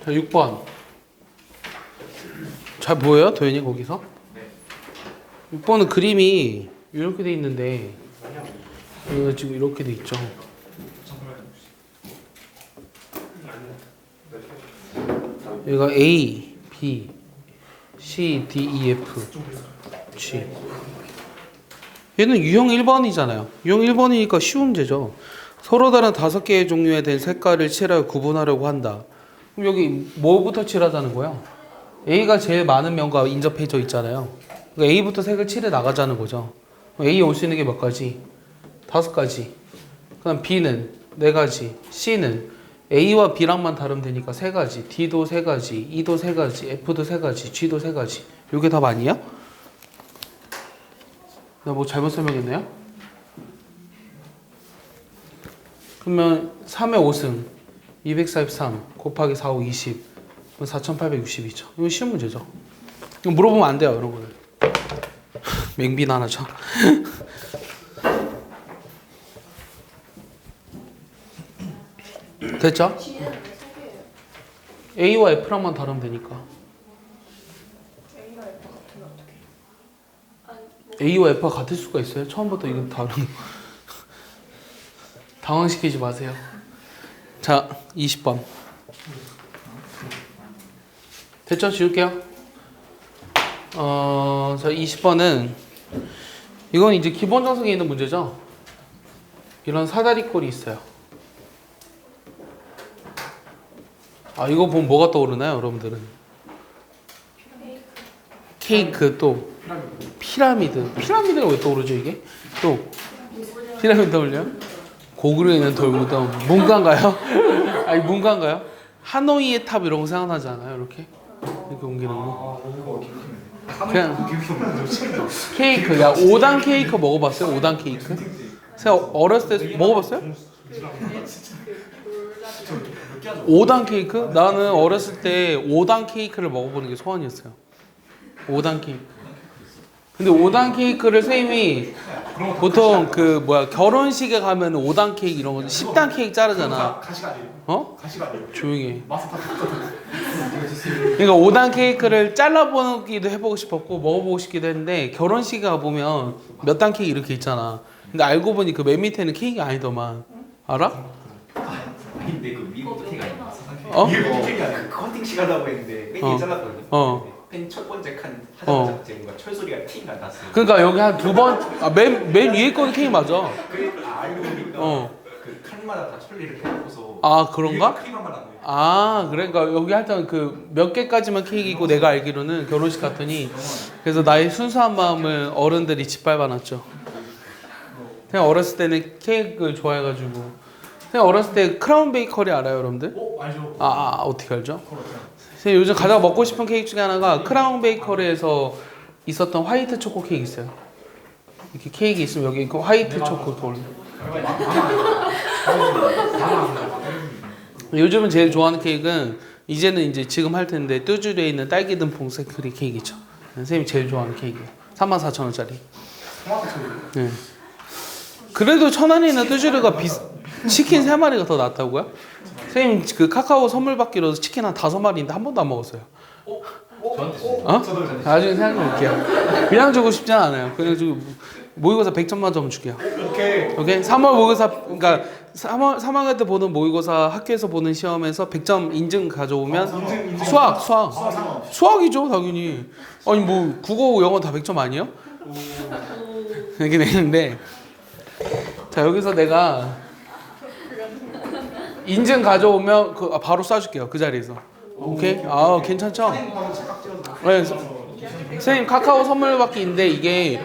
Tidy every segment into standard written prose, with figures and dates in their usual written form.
자, 6번. 잘 보여요? 도현이 거기서? 네. 6번은 그림이 이렇게 돼 있는데 여기가 지금 이렇게 돼 있죠. 여기가 A, B, C, D, E, F, G. 얘는 유형 1번이잖아요. 유형 1번이니까 쉬운 문제죠. 서로 다른 5개의 종류에 된 색깔을 칠하여 구분하려고 한다. 그럼 여기 뭐부터 칠하자는 거야? A가 제일 많은 면과 인접해져 있잖아요. 그러니까 A부터 색을 칠해 나가자는 거죠. A 올 수 있는 게 몇 가지? 5가지. 그다음 B는 4가지. C는 A와 B랑만 다르면 되니까 3가지. D도 3가지. E도 3가지. F도 3가지. G도 3가지. 이게 답 아니야? 나 뭐 잘못 설명했나요? 그러면 3의 5승 243 곱하기 4, 5, 20 4862죠. 이거 쉬운 문제죠. 이거 물어보면 안 돼요, 이런 거는. 맹비난하죠. 됐죠? A와 F랑만 다르면 되니까. A와 F가 같을 수가 있어요? 처음부터 이건 다른 거. 당황시키지 마세요. 자, 20번. 됐죠? 지울게요. 자, 20번은 이건 이제 기본 정석에 있는 문제죠. 이런 사다리꼴이 있어요. 아, 이거 보면 뭐가 떠오르나요, 여러분들은? 케이크 또 피라미드. 피라미드가 왜 떠오르죠, 이게? 또 피라미드 떠올려요? 고구려에 있는 돌무덤. 문과인가요? 아니, 문과인가요? 하노이의 탑 이런 거 생각나지 않아요? 이렇게 옮기는 거. 그냥 케이크. 야, 5단 케이크 먹어봤어요? 5단 케이크? 제가 어렸을 때 먹어봤어요? 5단 케이크? 나는 어렸을 때 5단 케이크를 먹어보는 게 소원이었어요. 5단 케이크. 근데 5단 케이크를 선생님이 보통 그 뭐야 결혼식에 가면 5단 케이크 이런 거 10단 케이크 자르잖아. 어? 조용히 해. 그러니까 5단 케이크를 잘라보기도 해보고 싶었고 먹어보고 싶기도 했는데 결혼식에 가보면 몇 단 케이크 이렇게 있잖아. 근데 알고 보니 그 맨 밑에는 케이크 아니더만. 알아? 근데 그 미국 케이크 아니야? 어? 미국 케이크 아니야? 커팅식 하려고 했는데 팬이 잘랐거든요. 팬 첫 번째 칸 하자마자 제 뭔가 철소리가 팅 났어요. 그러니까 여기 한 2번 맨 위에 거는 케이크 맞아. 알고 보니까 그 칸마다 다 철리를 해놓고서 아, 그런가? 크림만 말았네. 아, 그러니까 여기 하여튼 그 몇 개까지만 케이크이고 내가 알기로는 결혼식 갔더니 그래서 나의 순수한 마음을 어른들이 짓밟아놨죠. 그냥 어렸을 때는 케이크를 좋아해가지고 그냥 어렸을 때 크라운 베이커리 알아요, 여러분들? 알죠. 어떻게 알죠? 선생님 요즘 가장 먹고 싶은 케이크 중에 하나가 크라운 베이커리에서 있었던 화이트 초코 케이크 있어요. 이렇게 케이크 있으면 여기 그 화이트 초코 돌. 요즘은 제일 좋아하는 케이크는 이제는 이제 지금 할 텐데 뚜주리에 있는 딸기 듬풍 생크림 케이크죠. 선생님이 제일 좋아하는 케이크예요. 34,000원짜리. 네. 그래도 1,000원이나 뚜주리가 치킨 3마리가 더 낫다고요? 선생님 그 카카오 선물 받기로 치킨 한 5마리인데 한 번도 안 먹었어요. 나중에 생각해 볼게요. 그냥 주고 싶진 않아요. 그냥 주고 모의고사 100점 만점 줄게요. 오케이? 3월 모의고사 그러니까 3학년 때 보는 모의고사 학교에서 보는 시험에서 100점 인증 가져오면 수학이죠, 당연히. 아니 뭐 국어, 영어 다 100점 아니에요? 이렇게 되는데 자, 여기서 내가 인증 가져오면 바로 쏴줄게요. 그 자리에서. 오케이? 괜찮죠? 네, 선생님 카카오 선물 받기인데 이게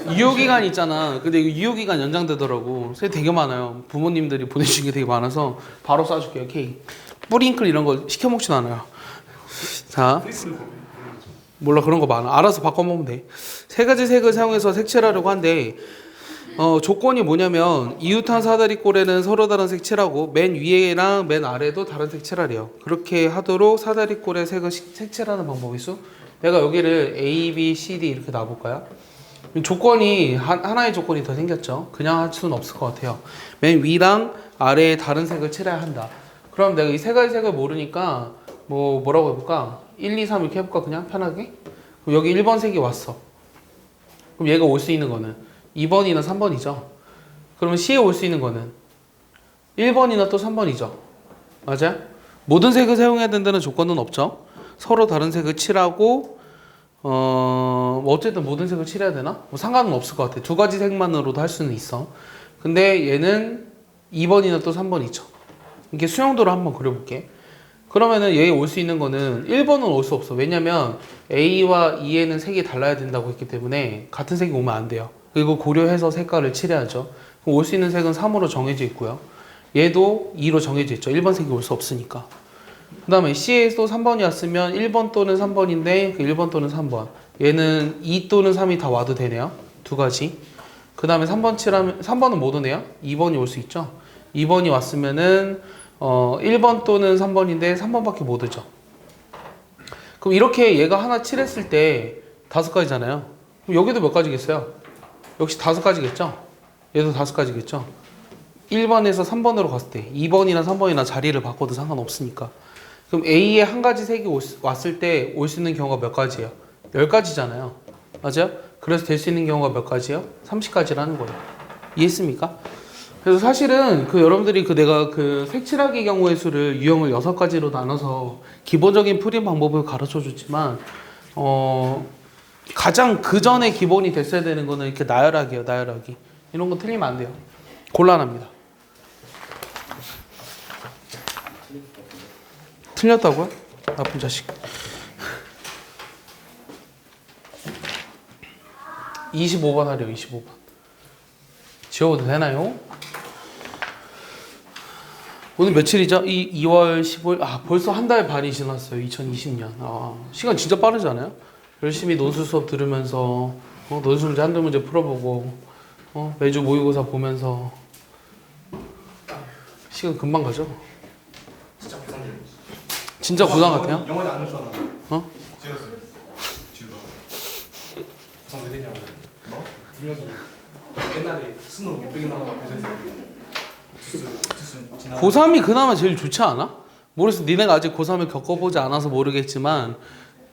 유효기간 있잖아. 근데 이거 유효기간 연장되더라고. 선생님 되게 많아요. 부모님들이 보내주신 게 되게 많아서 바로 쏴줄게요. 케이크. 뿌링클 이런 거 시켜 먹진 않아요. 자, 몰라, 그런 거 많아. 알아서 바꿔 먹으면 돼. 3가지 색을 사용해서 색칠하려고 한데 조건이 뭐냐면 이웃한 사다리꼴에는 서로 다른 색 칠하고 맨 위에랑 맨 아래도 다른 색 칠하래요. 그렇게 하도록 사다리꼴의 색을 색칠하는 방법이 있어? 내가 여기를 A, B, C, D 이렇게 놔볼까요? 조건이 하나의 조건이 더 생겼죠. 그냥 할 수는 없을 것 같아요. 맨 위랑 아래에 다른 색을 칠해야 한다. 그럼 내가 이 3가지 색을 모르니까 뭐라고 해볼까? 1, 2, 3 이렇게 해볼까? 그냥 편하게? 그럼 여기 1번 색이 왔어. 그럼 얘가 올 수 있는 거는 2번이나 3번이죠. 그러면 C에 올 수 있는 거는 1번이나 또 3번이죠. 맞아요? 모든 색을 사용해야 된다는 조건은 없죠. 서로 다른 색을 칠하고 뭐 어쨌든 모든 색을 칠해야 되나? 뭐 상관은 없을 것 같아. 두 가지 색만으로도 할 수는 있어. 근데 얘는 2번이나 또 3번이죠. 이렇게 수용도를 한번 그려볼게. 그러면은 얘에 올 수 있는 거는 1번은 올 수 없어. 왜냐면 A와 E에는 색이 달라야 된다고 했기 때문에 같은 색이 오면 안 돼요. 그리고 고려해서 색깔을 칠해야죠. 그럼 올 수 있는 색은 3으로 정해져 있고요. 얘도 2로 정해져 있죠. 1번 색이 올 수 없으니까. 그 다음에 C에서 3번이 왔으면 1번 또는 3번인데 그 1번 또는 3번. 얘는 2 또는 3이 다 와도 되네요. 두 가지. 그 다음에 3번 칠하면 3번은 못 오네요. 2번이 올 수 있죠. 2번이 왔으면은 1번 또는 3번인데 3번밖에 못 오죠. 그럼 이렇게 얘가 하나 칠했을 때 5가지잖아요. 그럼 여기도 몇 가지겠어요? 역시 5가지겠죠? 얘도 5가지겠죠? 1번에서 3번으로 갔을 때 2번이나 3번이나 자리를 바꿔도 상관없으니까. 그럼 A에 한 가지 색이 왔을 때 올 수 있는 경우가 몇 가지예요? 10가지잖아요. 맞아요? 그래서 될 수 있는 경우가 몇 가지예요? 30가지라는 거예요. 이해했습니까? 그래서 사실은 여러분들이 내가 색칠하기 경우의 수를 유형을 6가지로 나눠서 기본적인 풀이 방법을 가르쳐 줬지만 가장 그 전에 기본이 됐어야 되는 거는 이렇게 나열하기예요. 나열하기. 이런 거 틀리면 안 돼요. 곤란합니다. 틀렸다고요? 나쁜 자식. 25번 하래요. 25번. 지워도 되나요? 오늘 며칠이죠? 2월 15일. 벌써 한 달 반이 지났어요. 2020년. 시간 진짜 빠르지 않아요? 열심히 논술 수업 들으면서 논술 문제 한두 문제 풀어보고 매주 모의고사 보면서 시간 금방 가죠? 진짜 고상 같아요? 영어는 안 했잖아. 찍었어요. 지금. 고상 왜 되냐고. 뭐? 분명히 옛날에 수능 600이 나와서 고생했어요. 고3이 그나마 제일 좋지 않아? 모르겠어. 니네가 아직 고3을 겪어보지 않아서 모르겠지만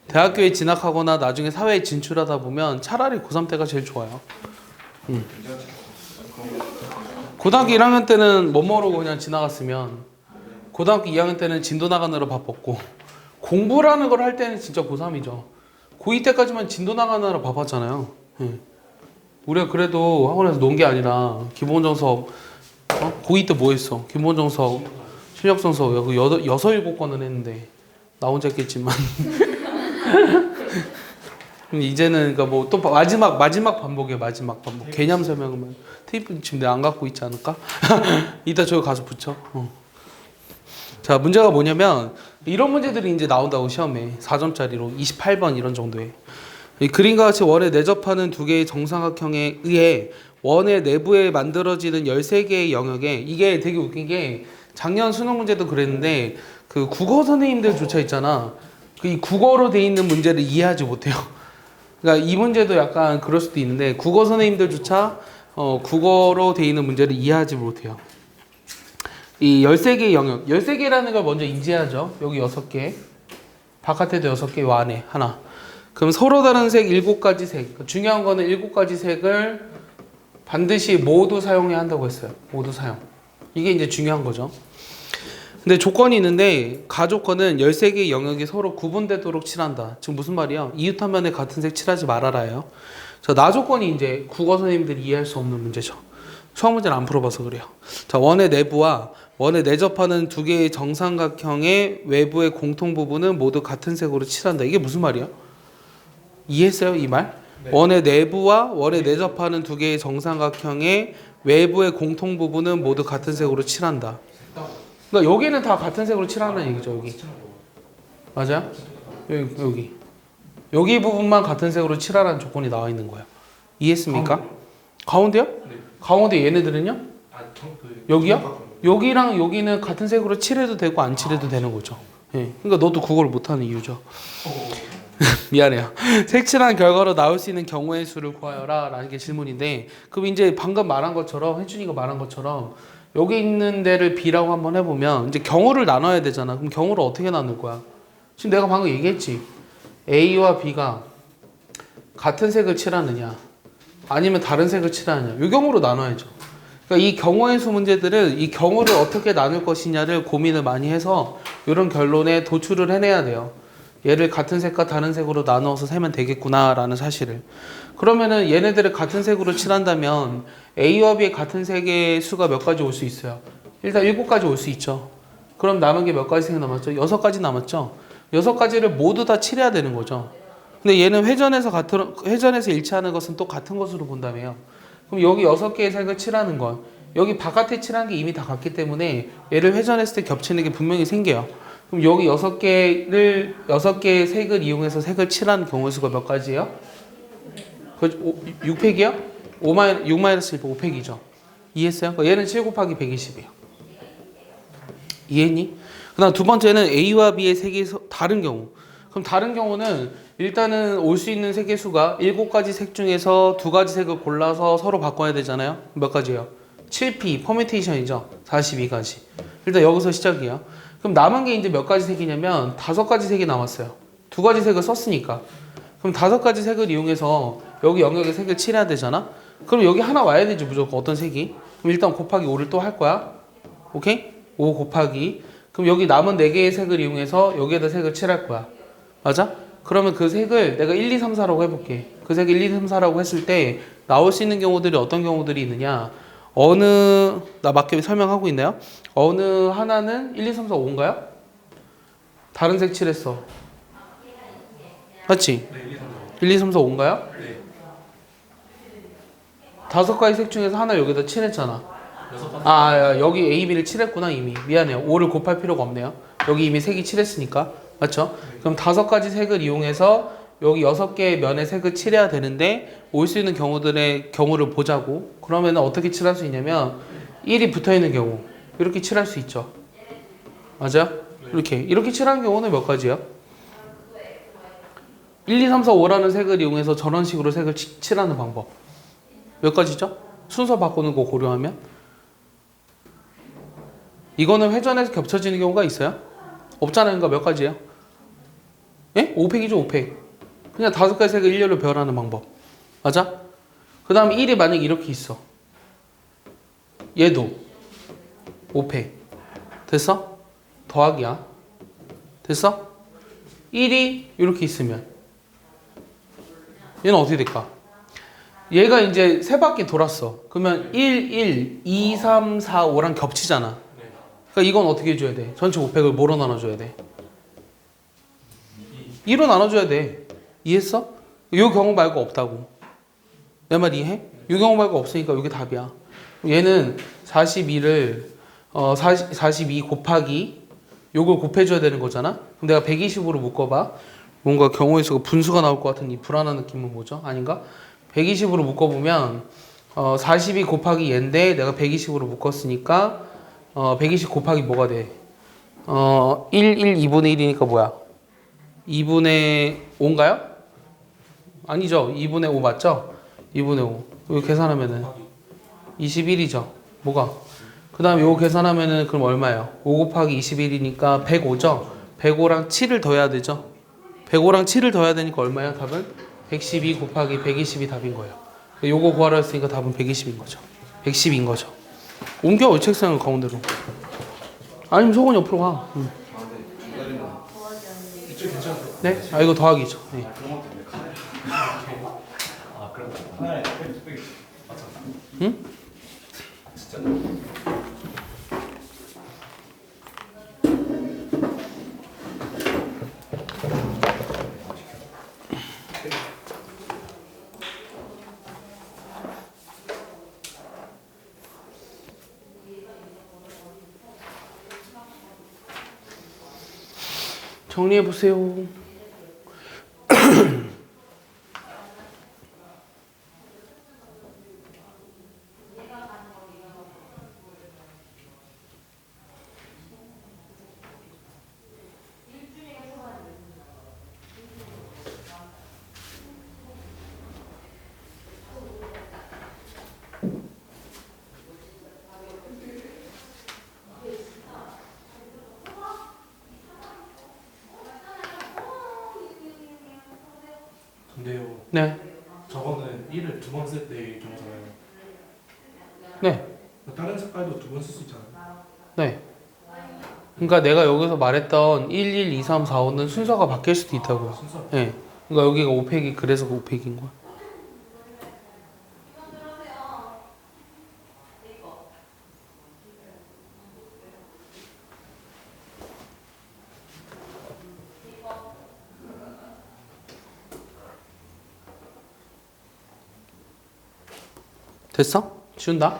대학교에 진학하거나 나중에 사회에 진출하다 보면 차라리 고3 때가 제일 좋아요. 고등학교 1학년 때는 못 모르고 그냥 지나갔으면 고등학교 2학년 때는 진도 나가느라 바빴고 공부라는 걸 할 때는 진짜 고3이죠. 고2 때까지만 진도 나가느라 바빴잖아요. 우리가 그래도 학원에서 논 게 아니라 기본 정석 고2 때 뭐 했어? 기본 정석, 실력 정석 6-7권은 했는데 나 혼자 했겠지만 이제는 그러니까 뭐 또 마지막 반복이에요. 마지막 반복. 개념 설명은 테이프 지금 내가 안 갖고 있지 않을까? 이따 저기 가서 붙여. 자, 문제가 뭐냐면 이런 문제들이 이제 나온다고 시험에 4점짜리로 28번 이런 정도에 이 그림과 같이 원에 내접하는 두 개의 정삼각형에 의해 원의 내부에 만들어지는 13개의 영역에 이게 되게 웃긴 게 작년 수능 문제도 그랬는데 그 국어 선생님들조차 있잖아. 이 국어로 돼 있는 문제를 이해하지 못해요. 그러니까 이 문제도 약간 그럴 수도 있는데 국어 선생님들조차 국어로 돼 있는 문제를 이해하지 못해요. 이 13개의 영역, 13개라는 걸 먼저 인지하죠. 여기 6개, 바깥에도 6개, 요 안에 하나. 그럼 서로 다른 색 7가지 색. 중요한 거는 7가지 색을 반드시 모두 사용해야 한다고 했어요. 모두 사용. 이게 이제 중요한 거죠. 근데 조건이 있는데 가조건은 13개의 영역이 서로 구분되도록 칠한다. 지금 무슨 말이야? 이웃화면에 같은 색 칠하지 말아라예요. 자, 나조건이 이제 국어 선생님들이 이해할 수 없는 문제죠. 수학 문제는 안 풀어봐서 그래요. 자, 원의 내부와 원에 내접하는 두 개의 정삼각형의 외부의 공통 부분은 모두 같은 색으로 칠한다. 이게 무슨 말이야? 이해했어요? 이 말? 네. 원의 내부와 원에 내접하는 두 개의 정삼각형의 외부의 공통 부분은 모두 같은 색으로 칠한다. 그러니까 여기는 다 같은 색으로 칠하는 얘기죠. 여기. 맞아요? 여기 부분만 같은 색으로 칠하라는 조건이 나와 있는 거야. 이해했습니까? 가운데요? 네. 가운데 얘네들은요? 여기요? 여기랑 여기는 같은 색으로 칠해도 되고 안 칠해도 되는 거죠. 예. 그러니까 너도 그걸 못하는 이유죠. 미안해요. 색칠한 결과로 나올 수 있는 경우의 수를 구하여라 라는 게 질문인데 그럼 이제 방금 말한 것처럼 혜준이가 말한 것처럼 여기 있는 데를 B라고 한번 해보면 이제 경우를 나눠야 되잖아. 그럼 경우를 어떻게 나눌 거야? 지금 내가 방금 얘기했지. A와 B가 같은 색을 칠하느냐 아니면 다른 색을 칠하느냐 이 경우로 나눠야죠. 그러니까 이 경우의 수 문제들은 이 경우를 어떻게 나눌 것이냐를 고민을 많이 해서 이런 결론에 도출을 해내야 돼요. 얘를 같은 색과 다른 색으로 나누어서 세면 되겠구나라는 사실을. 그러면은 얘네들을 같은 색으로 칠한다면 A와 B의 같은 색의 수가 몇 가지 올 수 있어요? 일단 7가지 올 수 있죠. 그럼 남은 게 몇 가지 색이 남았죠? 6가지 남았죠. 6가지를 모두 다 칠해야 되는 거죠. 근데 얘는 회전에서 일치하는 것은 또 같은 것으로 본다며요. 그럼 여기 6개의 색을 칠하는 건 여기 바깥에 칠한 게 이미 다 같기 때문에 얘를 회전했을 때 겹치는 게 분명히 생겨요. 그럼 여기 6개의 색을 이용해서 색을 칠하는 경우 수가 몇 가지예요? 6팩이요? 6-1, 5팩이죠. 이해했어요? 얘는 7 곱하기 120이에요. 이해했니? 그 다음 두 번째는 A와 B의 색이 다른 경우. 그럼 다른 경우는 일단은 올 수 있는 색의 수가 7가지 색 중에서 2가지 색을 골라서 서로 바꿔야 되잖아요. 몇 가지예요? 7P, 퍼뮤테이션이죠. 42가지. 일단 여기서 시작이에요. 그럼 남은 게 이제 몇 가지 색이냐면 5가지 색이 남았어요. 2가지 색을 썼으니까. 그럼 5가지 색을 이용해서 여기 영역에 색을 칠해야 되잖아. 그럼 여기 하나 와야 되지 무조건 어떤 색이. 그럼 일단 곱하기 5를 또 할 거야. 오케이? 5 곱하기. 그럼 여기 남은 4개의 색을 이용해서 여기에다 색을 칠할 거야. 맞아? 그러면 그 색을 내가 1, 2, 3, 4라고 해볼게. 그 색을 1, 2, 3, 4라고 했을 때 나올 수 있는 경우들이 어떤 경우들이 있느냐. 나 맞게 설명하고 있나요? 어느 하나는 1, 2, 3, 4, 5인가요? 다른 색 칠했어. 맞지? 네, 1, 2, 3, 4, 5인가요? 네. 5가지 색 중에서 하나 여기다 칠했잖아. 6가지. 여기 A, B를 칠했구나 이미. 미안해요. 5를 곱할 필요가 없네요. 여기 이미 색이 칠했으니까. 맞죠? 그럼 5가지 색을 이용해서 여기 6개의 면에 색을 칠해야 되는데 올 수 있는 경우들의 경우를 보자고. 그러면 어떻게 칠할 수 있냐면 1이 붙어있는 경우 이렇게 칠할 수 있죠. 맞아요? 이렇게 칠하는 경우는 몇 가지요? 1, 2, 3, 4, 5라는 색을 이용해서 저런 식으로 색을 칠하는 방법 몇 가지죠? 순서 바꾸는 거 고려하면 이거는 회전해서 겹쳐지는 경우가 있어요? 없잖아요. 그러니까 몇 가지예요? 예? 5팩이죠 5팩. 그냥 5가지 색을 일렬로 배열하는 방법. 맞아? 그 다음에 1이 만약에 이렇게 있어. 얘도 5팩. 됐어? 더하기야. 됐어? 1이 이렇게 있으면 얘는 어떻게 될까? 얘가 이제 세 바퀴 돌았어. 그러면 1, 2, 3, 4, 5랑 겹치잖아. 그러니까 이건 어떻게 해줘야 돼? 전체 5팩을 뭐로 나눠줘야 돼? 2로 나눠줘야 돼. 이해했어? 이 경우 말고 없다고. 내 말 이해해? 이 경우 말고 없으니까 이게 답이야. 얘는 42 곱하기 요걸 곱해줘야 되는 거잖아. 그럼 내가 120으로 묶어봐. 뭔가 경우의 수가 분수가 나올 것 같은 이 불안한 느낌은 뭐죠? 아닌가? 120으로 묶어보면 42 곱하기 얘인데 내가 120으로 묶었으니까 120 곱하기 뭐가 돼? 2분의 1이니까 뭐야? 2분의 5인가요? 아니죠. 2분의 5 맞죠? 2분의 5. 이거 계산하면은 21이죠. 뭐가? 그 다음에 이거 계산하면은 그럼 얼마예요? 5 곱하기 21이니까 105죠? 105랑 7을 더해야 되죠? 105랑 7을 더해야 되니까 얼마야? 답은? 112 곱하기 120이 답인 거예요. 요거 구하라 했으니까 답은 120인 거죠. 110인 거죠. 옮겨 책상을 가운데로. 아니면 속은 옆으로 가. 이쪽 괜찮아요? 네? 이거 더하기죠. 네. 그럼 하나에 빽빽 맞죠? 응? 진짜. 정리해 보세요. 근데요. 네. 저거는 1을 두 번 쓸 때 경우잖아요. 네. 다른 색깔도 두 번 쓸 수 있잖아요. 네. 그러니까 내가 여기서 말했던 1, 1, 2, 3, 4, 5는 순서가 바뀔 수도 있다고요. 순서. 네. 그러니까 여기가 5팩이 그래서 5팩인 거야. 됐어? 지운다.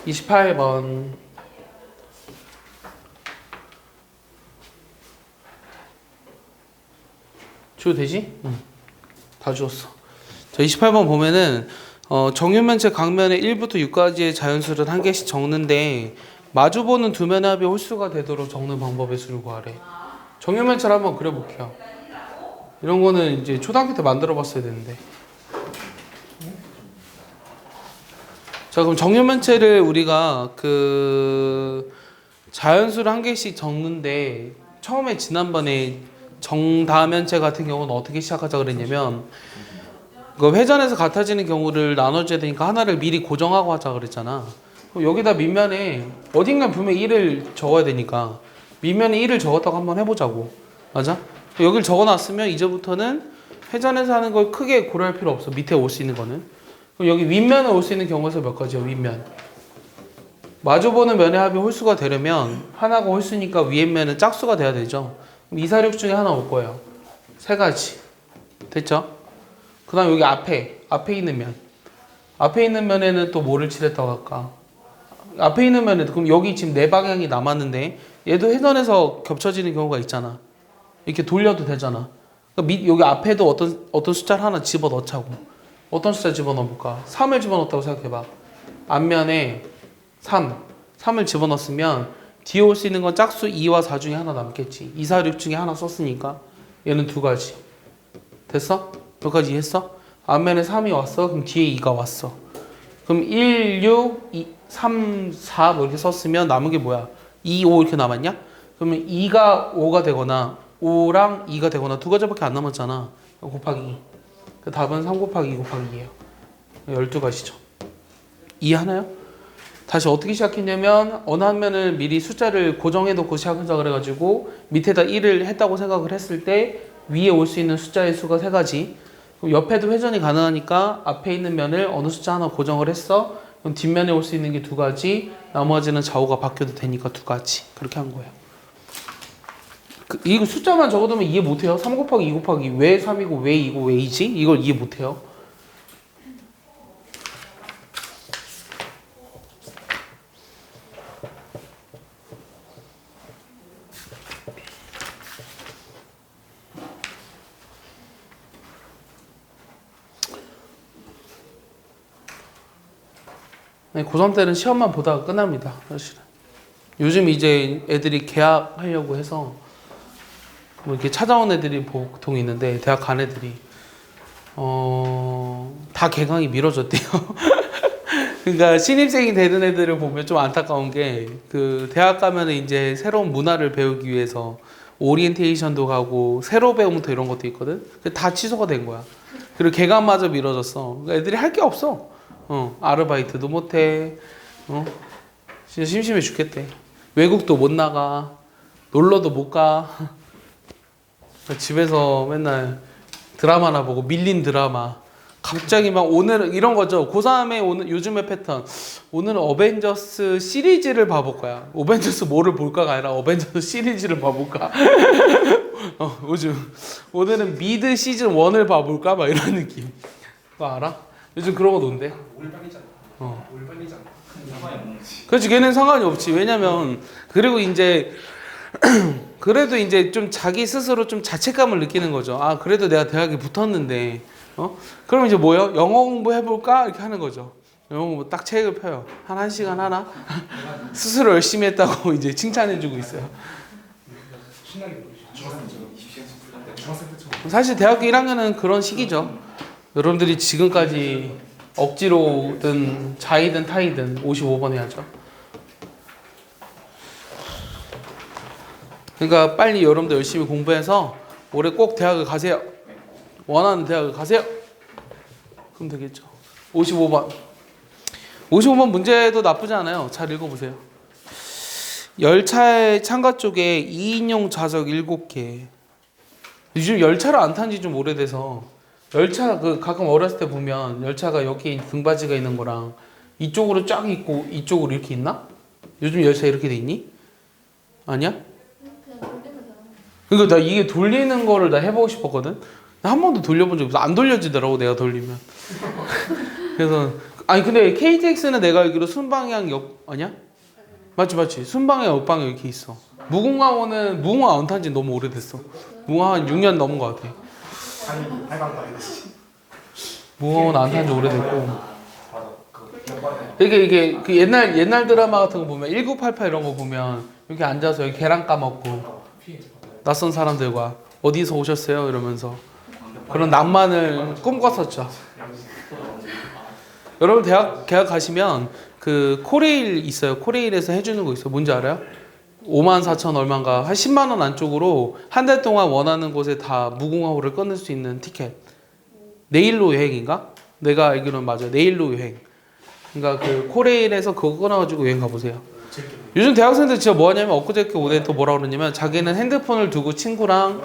28번. 지워도 되지? 응. 다 지웠어. 자, 28번 보면은 정육면체 각면의 1부터 6까지의 자연수를 한 개씩 적는데 마주보는 두 면의 합이 홀수가 되도록 적는 방법의 수를 구하래. 정육면체를 한번 그려볼게요. 이런 거는 이제 초등학교 때 만들어 봤어야 되는데. 자, 그럼 정육면체를 우리가 그 자연수를 한 개씩 적는데 처음에 지난번에 정다면체 같은 경우는 어떻게 시작하자 그랬냐면 그 회전에서 같아지는 경우를 나눠줘야 되니까 하나를 미리 고정하고 하자 그랬잖아. 그럼 여기다 밑면에 어딘가 분명히 1을 적어야 되니까 밑면에 1을 적었다고 한번 해보자고. 맞아? 여기를 적어놨으면 이제부터는 회전에서 하는 걸 크게 고려할 필요 없어. 밑에 올 수 있는 거는. 그럼 여기 윗면에 올 수 있는 경우에서 몇 가지야? 윗면. 마주보는 면의 합이 홀수가 되려면 하나가 홀수니까 위에 면은 짝수가 돼야 되죠. 그럼 2, 4, 6 중에 하나 올 거예요. 세 가지. 됐죠? 그 다음 여기 앞에 있는 면. 앞에 있는 면에는 또 뭐를 칠했다고 할까? 앞에 있는 면에도 그럼 여기 지금 네 방향이 남았는데 얘도 회전해서 겹쳐지는 경우가 있잖아. 이렇게 돌려도 되잖아. 그러니까 여기 앞에도 어떤 숫자를 하나 집어넣자고. 어떤 숫자 집어넣어볼까? 3을 집어넣었다고 생각해봐. 앞면에 3을 집어넣었으면 뒤에 올 수 있는 건 짝수 2와 4 중에 하나 남겠지. 2, 4, 6 중에 하나 썼으니까 얘는 두 가지. 됐어? 여기까지 이해했어? 앞면에 3이 왔어. 그럼 뒤에 2가 왔어. 그럼 1, 6, 2, 3, 4 뭐 이렇게 썼으면 남은 게 뭐야? 2, 5 이렇게 남았냐? 그러면 2가 5가 되거나 5랑 2가 되거나 두 가지밖에 안 남았잖아. 곱하기 2. 그 답은 3 곱하기 2 곱하기 2예요. 12가지죠. 이해하나요? 다시 어떻게 시작했냐면 어느 한 면을 미리 숫자를 고정해 놓고 시작하자 그래가지고 밑에다 1을 했다고 생각을 했을 때 위에 올 수 있는 숫자의 수가 세 가지. 그럼 옆에도 회전이 가능하니까 앞에 있는 면을 어느 숫자 하나 고정을 했어. 그럼 뒷면에 올 수 있는 게 두 가지. 나머지는 좌우가 바뀌어도 되니까 두 가지. 그렇게 한 거예요. 이거 숫자만 적어두면 이해 못해요. 3 곱하기 2 곱하기 왜 3이고 왜 2고 왜 2지? 이걸 이해 못해요. 네, 고3 때는 시험만 보다가 끝납니다. 사실은. 요즘 이제 애들이 개학하려고 해서 뭐 이렇게 찾아온 애들이 보통 있는데 대학 간 애들이 다 개강이 미뤄졌대요. 그러니까 신입생이 되는 애들을 보면 좀 안타까운 게 그 대학 가면은 이제 새로운 문화를 배우기 위해서 오리엔테이션도 가고 새로 배움부터 이런 것도 있거든. 다 취소가 된 거야. 그리고 개강마저 미뤄졌어. 그러니까 애들이 할 게 없어. 아르바이트도 못해. 진짜 심심해 죽겠대. 외국도 못 나가. 놀러도 못 가. 집에서 맨날 드라마나 보고 밀린 드라마. 갑자기 막 오늘 이런 거죠. 고3의 오늘 요즘의 패턴. 오늘은 어벤져스 시리즈를 봐볼 거야. 어벤져스 뭐를 볼까가 아니라 어벤져스 시리즈를 봐볼까. 요즘 오늘은 미드 시즌 1을 봐볼까 막 이런 느낌. 그거 알아? 요즘 그런 거 논대. 올빨리잖아. 올빨리잖아. 상관이 없는 거지. 그렇지, 걔는 상관이 없지. 왜냐면 그리고 이제 그래도 이제 좀 자기 스스로 좀 자책감을 느끼는 거죠. 아, 그래도 내가 대학에 붙었는데, 그럼 이제 뭐요? 영어 공부 해볼까? 이렇게 하는 거죠. 영어 공부 딱 책을 펴요. 한 1시간 하나? 스스로 열심히 했다고 이제 칭찬해주고 있어요. 신나게 놀이죠. 중학생 때처럼. 사실 대학교 1학년은 그런 시기죠. 여러분들이 지금까지 억지로든 자이든 타이든 55번 해야죠. 그러니까 빨리 여러분들 열심히 공부해서 올해 꼭 대학을 가세요. 원하는 대학을 가세요. 그럼 되겠죠. 55번. 55번 문제도 나쁘지 않아요. 잘 읽어보세요. 열차의 창가 쪽에 2인용 좌석 7개. 요즘 열차를 안 탄 지 좀 오래돼서 열차 그 가끔 어렸을 때 보면 열차가 여기 등받이가 있는 거랑 이쪽으로 쫙 있고 이쪽으로 이렇게 있나? 요즘 열차 이렇게 돼 있니? 아니야? 그러니까 나 이게 돌리는 거를 나 해보고 싶었거든. 한 번도 돌려본 적 없어. 안 돌려지더라고 내가 돌리면. 그래서 아니 근데 KTX는 내가 알기로 순방향 옆 아니야? 맞지. 순방향 옆방향 이렇게 있어. 무궁화호는 무궁화 안 탄 지 너무 오래됐어. 무궁화 한 6년 넘은 것 같아. 무궁화호는 안 탄 지 오래됐고. 이게 그 옛날 드라마 같은 거 보면 1988 이런 거 보면 이렇게 앉아서 여기 계란 까먹고 낯선 사람들과 어디서 오셨어요 이러면서 그런 낭만을 꿈꿨었죠. 여러분 대학 가시면 그 코레일 있어요. 코레일에서 해주는 거 있어요. 뭔지 알아요? 54,000 얼마인가 한 10만 원 안쪽으로 한 달 동안 원하는 곳에 다 무궁화호를 끊을 수 있는 티켓. 내일로 여행인가? 내가 알기로는 맞아. 내일로 여행. 그러니까 그 코레일에서 그거 끊어가지고 여행 가보세요. 요즘 대학생들 진짜 뭐 하냐면 엊그저께 오늘 또 뭐라 그러냐면 자기는 핸드폰을 두고 친구랑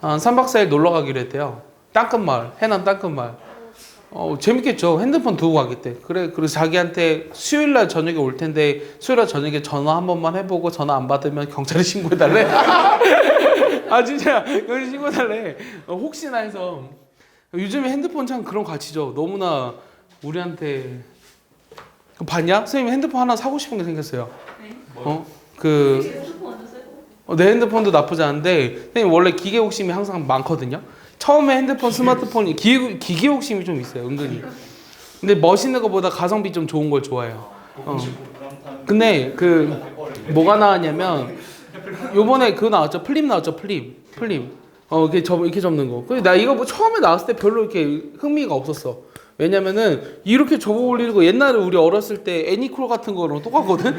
한 3박 4일 놀러 가기로 했대요. 땅끝마을, 해남 땅끝마을. 재밌겠죠. 핸드폰 두고 가겠대. 그래서 자기한테 수요일날 저녁에 올 텐데 수요일날 저녁에 전화 한 번만 해보고 전화 안 받으면 경찰에 신고해달래. 아 진짜 경찰에 신고해달래. 혹시나 해서. 요즘에 핸드폰 참 그런 가치죠. 너무나 우리한테. 봤냐? 선생님 핸드폰 하나 사고 싶은 게 생겼어요. 내 핸드폰도 나쁘지 않은데 선생님 원래 기계 욕심이 항상 많거든요. 처음에 핸드폰, 스마트폰이 기계 욕심이 좀 있어요, 은근히. 근데 멋있는 것보다 가성비 좀 좋은 걸 좋아해요. 근데 그 뭐가 나왔냐면 요번에 그거 나왔죠. 플립 나왔죠. 플립. 이렇게 접는 거. 근데 나 이거 뭐 처음에 나왔을 때 별로 이렇게 흥미가 없었어. 왜냐면은 이렇게 접어 올리고 옛날에 우리 어렸을 때 애니콜 같은 거랑 똑같거든.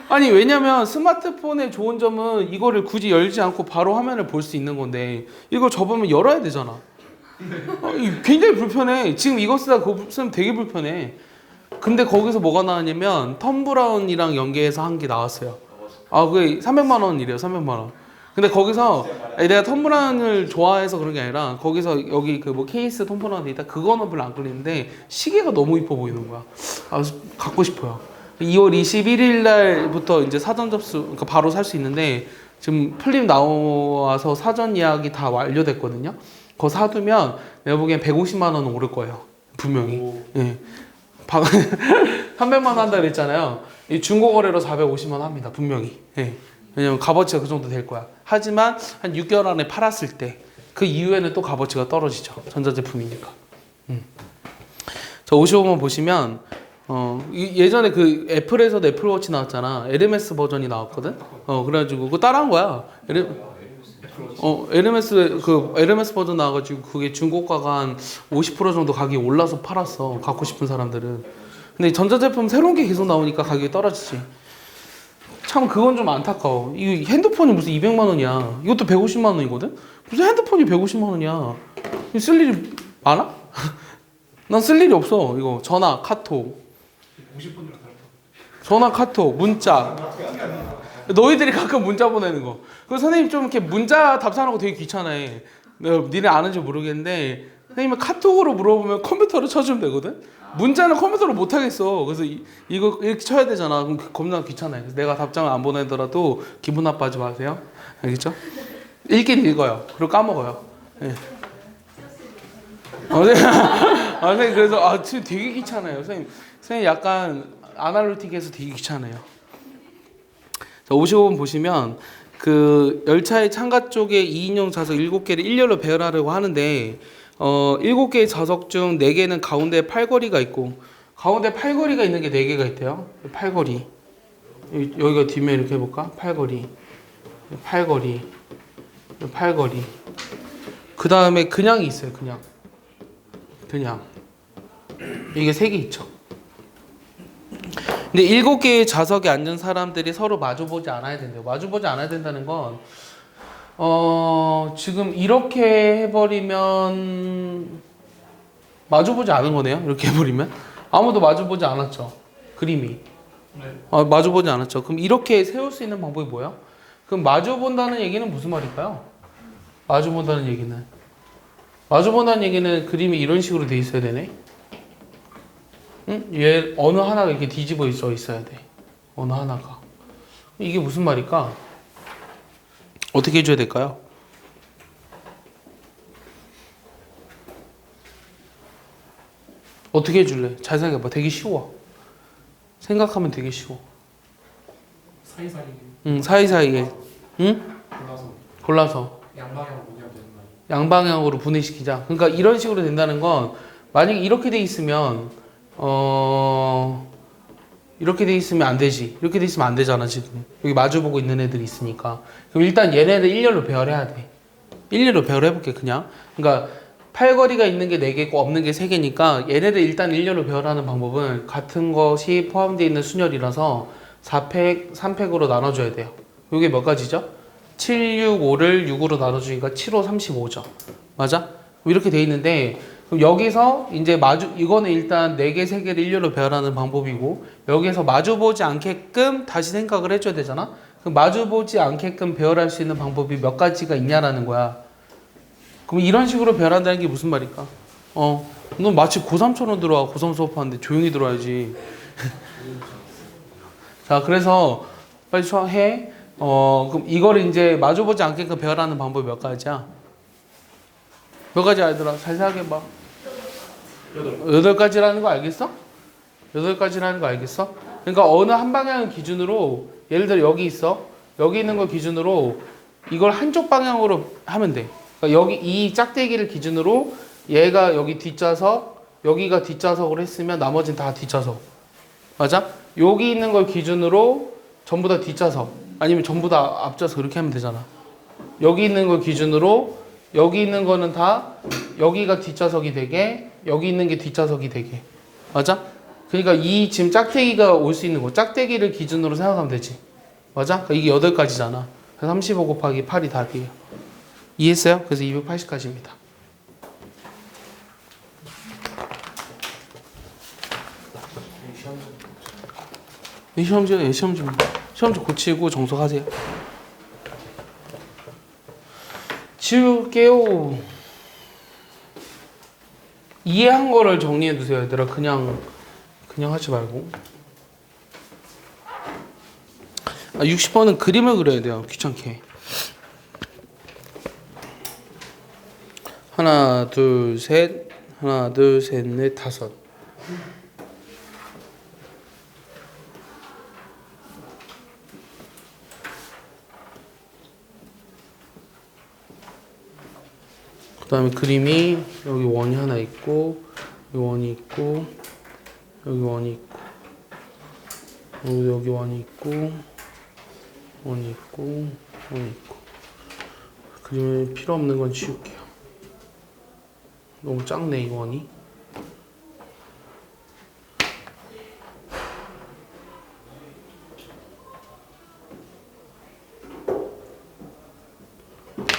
아니 왜냐면 스마트폰의 좋은 점은 이거를 굳이 열지 않고 바로 화면을 볼 수 있는 건데 이거 접으면 열어야 되잖아. 굉장히 불편해. 지금 이거 쓰다 그거 쓰면 되게 불편해. 근데 거기서 뭐가 나왔냐면 톰 브라운이랑 연계해서 한 게 나왔어요. 그게 300만 원이래요. 300만 원. 근데 거기서 내가 톰 브라운을 좋아해서 그런 게 아니라 거기서 여기 그 뭐 케이스 톰 브라운 돼 있다 그거는 별로 안 끌리는데 시계가 너무 이뻐 보이는 거야. 갖고 싶어요. 2월 21일 날부터 이제 사전 접수 그러니까 바로 살 수 있는데 지금 플립 나와서 사전 예약이 다 완료됐거든요. 그거 사두면 내가 보기엔 150만 원은 오를 거예요. 분명히. 예. 300만 원 한다 그랬잖아요. 이 중고 거래로 450만 원 합니다. 분명히. 예. 왜냐면 값어치가 그 정도 될 거야. 하지만 한 6개월 안에 팔았을 때 그 이후에는 또 값어치가 떨어지죠. 전자제품이니까. 자, 55번 보시면 예전에 그 애플에서도 애플워치 나왔잖아. 에르메스 버전이 나왔거든. 그래가지고 그거 따라한 거야. 에르메스 버전 나와가지고 그게 중고가가 한 50% 정도 가격이 올라서 팔았어. 갖고 싶은 사람들은. 근데 전자제품 새로운 게 계속 나오니까 가격이 떨어지지. 참 그건 좀 안타까워. 이 핸드폰이 무슨 200만 원이야. 이것도 150만 원이거든. 무슨 핸드폰이 150만 원이야. 쓸 일이 많아? 난 쓸 일이 없어. 이거 전화, 카톡. 전화, 카톡, 문자. 너희들이 가끔 문자 보내는 거. 그 선생님 좀 이렇게 문자 답장하는 거 되게 귀찮아해. 니네 아는지 모르겠는데 선생님은 카톡으로 물어보면 컴퓨터로 쳐주면 되거든. 문자는 컴퓨터로 못 하겠어. 그래서 이거 이렇게 쳐야 되잖아. 그럼 겁나 귀찮아요. 그래서 내가 답장을 안 보내더라도 기분 나빠하지 마세요. 알겠죠? 읽긴 읽어요. 그리고 까먹어요. 네. 선생님 그래서 지금 되게 귀찮아요. 선생님 약간 아날로틱해서 되게 귀찮아요. 자, 55번 보시면 그 열차의 창가 쪽에 2인용 좌석 7개를 일렬로 배열하려고 하는데 7개의 좌석 중 4개는 가운데 팔걸이가 있고 가운데 팔걸이가 있는 게 4개가 있대요. 팔걸이. 여기가 뒷면 이렇게 해볼까? 팔걸이. 그 다음에 그냥이 있어요. 그냥. 이게 3개 있죠. 근데 7개의 좌석에 앉은 사람들이 서로 마주보지 않아야 된대요. 마주보지 않아야 된다는 건 지금 이렇게 해버리면 마주보지 않은 거네요. 이렇게 해버리면 아무도 마주보지 않았죠. 그림이. 네. 마주보지 않았죠. 그럼 이렇게 세울 수 있는 방법이 뭐야? 그럼 마주본다는 얘기는 무슨 말일까요? 마주본다는 얘기는 그림이 이런 식으로 돼 있어야 되네. 응? 얘 어느 하나가 이렇게 뒤집어 있어야 돼. 어느 하나가. 이게 무슨 말일까? 어떻게 해줘야 될까요? 어떻게 해줄래? 잘 생각해봐. 되게 쉬워. 생각하면 되게 쉬워. 사이사이 응, 사이사이에. 응? 골라서. 양방향으로 보내면 되는 거예요. 양방향으로 분해시키자. 그러니까 이런 식으로 된다는 건 만약에 이렇게 돼 있으면 이렇게 돼 있으면 안 되지. 이렇게 돼 있으면 안 되잖아 지금. 여기 마주보고 있는 애들이 있으니까. 그럼 일단 얘네를 일렬로 배열해야 돼. 일렬로 배열해볼게 그냥. 그러니까 팔거리가 있는 게 4개고 없는 게 3개니까 얘네들 일단 일렬로 배열하는 방법은 같은 것이 포함되어 있는 순열이라서 4팩, 3팩으로 나눠줘야 돼요. 이게 몇 가지죠? 7, 6, 5를 6으로 나눠주니까 7, 5, 35죠. 맞아? 이렇게 돼 있는데 그럼 여기서 이제 이거는 일단 4개, 3개를 일렬로 배열하는 방법이고 여기서 마주보지 않게끔 다시 생각을 해줘야 되잖아? 그럼 마주보지 않게끔 배열할 수 있는 방법이 몇 가지가 있냐라는 거야. 그럼 이런 식으로 배열한다는 게 무슨 말일까? 넌 마치 고3처럼 들어와. 고3 수업하는데 조용히 들어와야지. 자, 그래서 빨리 해. 그럼 이거를 이제 마주보지 않게끔 배열하는 방법이 몇 가지야? 몇 가지 알더라? 잘 생각해봐. 8가지라는 거 알겠어? 8가지라는 거 알겠어? 그러니까 어느 한 방향을 기준으로 예를 들어 여기 있어. 여기 있는 걸 기준으로 이걸 한쪽 방향으로 하면 돼. 그러니까 여기 이 짝대기를 기준으로 얘가 여기 뒷좌석, 여기가 뒷좌석으로 했으면 나머지는 다 뒷좌석. 맞아? 여기 있는 걸 기준으로 전부 다 뒷좌석 아니면 전부 다 앞좌석 이렇게 하면 되잖아. 여기 있는 걸 기준으로 여기 있는 거는 다 여기가 뒷좌석이 되게 여기 있는 게 뒷좌석이 되게. 맞아? 그러니까 이 지금 짝대기가 올 수 있는 거 짝대기를 기준으로 생각하면 되지. 맞아? 그러니까 이게 8가지잖아. 35 곱하기 8이 답이에요. 이해했어요? 그래서 280까지입니다. 시험지 고치고 정석하세요. 지울게요. 이해한 거를 정리해 두세요, 얘들아. 그냥 하지 말고. 60번은 그림을 그려야 돼요. 귀찮게. 하나, 둘, 셋, 넷, 다섯. 그 다음에 그림이 여기 원이 하나 있고 여기 원이 있고 여기 원이 있고 여기 원이 있고 원이 있고 원이 있고 그림에 필요 없는 건 지울게요. 너무 작네 이 원이.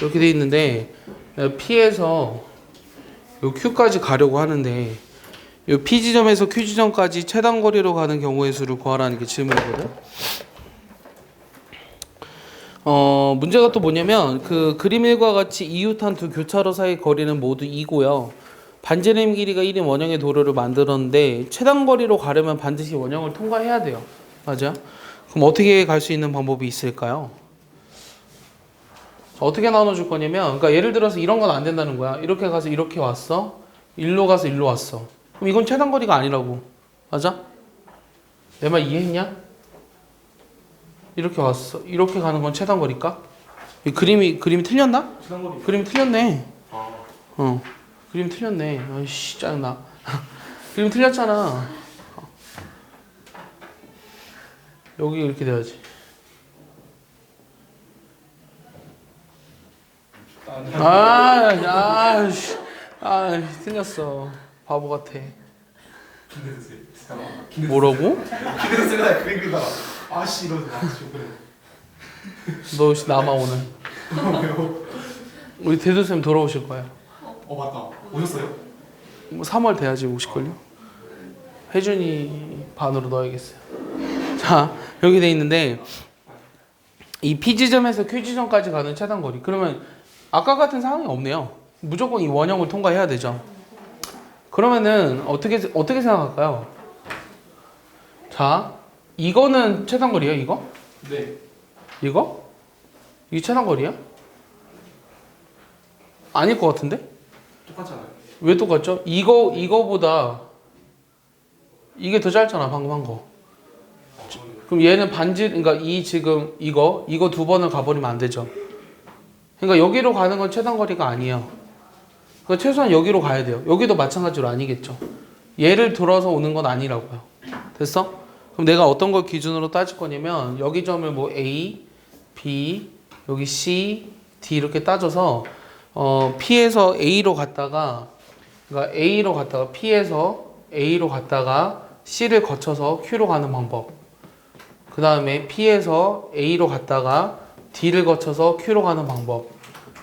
이렇게 돼 있는데 P에서 요 Q까지 가려고 하는데 요 P 지점에서 Q 지점까지 최단 거리로 가는 경우의 수를 구하라는 게 질문이거든. 문제가 또 뭐냐면 그 그림 1과 같이 이웃한 두 교차로 사이 거리는 모두 2고요. 반지름 길이가 1인 원형의 도로를 만들었는데 최단 거리로 가려면 반드시 원형을 통과해야 돼요. 맞아? 그럼 어떻게 갈 수 있는 방법이 있을까요? 어떻게 나눠줄 거냐면, 그러니까 예를 들어서 이런 건 안 된다는 거야. 이렇게 가서 이렇게 왔어. 일로 가서 일로 왔어. 그럼 이건 최단거리가 아니라고. 맞아? 내 말 이해했냐? 이렇게 왔어. 이렇게 가는 건 최단거리일까? 이 그림이 틀렸나? 최단거리. 그림이 틀렸네. 아. 그림 틀렸네. 아이씨, 짜증나. 그림 틀렸잖아. 여기 이렇게 돼야지. 틀렸어. 바보 같아. 뭐라고? 그래서 쓰다 그림 그리다가 아씨 이러지 마. 너 남아 오늘. 우리 대도쌤 돌아오실 거예요. 맞다. 오셨어요? 뭐 3월 돼야지 오실걸요? 혜준이 반으로 넣어야겠어요. 자, 여기 돼 있는데 이 P지점에서 Q지점까지 가는 최단거리. 그러면 아까 같은 상황이 없네요. 무조건 이 원형을 통과해야 되죠. 그러면은 어떻게 생각할까요? 자, 이거는 최단거리예요, 이거? 네. 이거? 이게 최단거리야? 아닐 것 같은데? 똑같잖아요. 왜 똑같죠? 이거보다 이게 더 짧잖아, 방금 한 거. 그럼 얘는 그러니까 이 지금 이거 두 번을 가버리면 안 되죠. 그러니까 여기로 가는 건 최단거리가 아니에요. 그러니까 최소한 여기로 가야 돼요. 여기도 마찬가지로 아니겠죠. 얘를 돌아서 오는 건 아니라고요. 됐어? 그럼 내가 어떤 걸 기준으로 따질 거냐면 여기 점을 뭐 A, B, 여기 C, D 이렇게 따져서 P에서 A로 갔다가 그러니까 A로 갔다가 P에서 A로 갔다가 C를 거쳐서 Q로 가는 방법. 그 다음에 P에서 A로 갔다가 D를 거쳐서 Q로 가는 방법.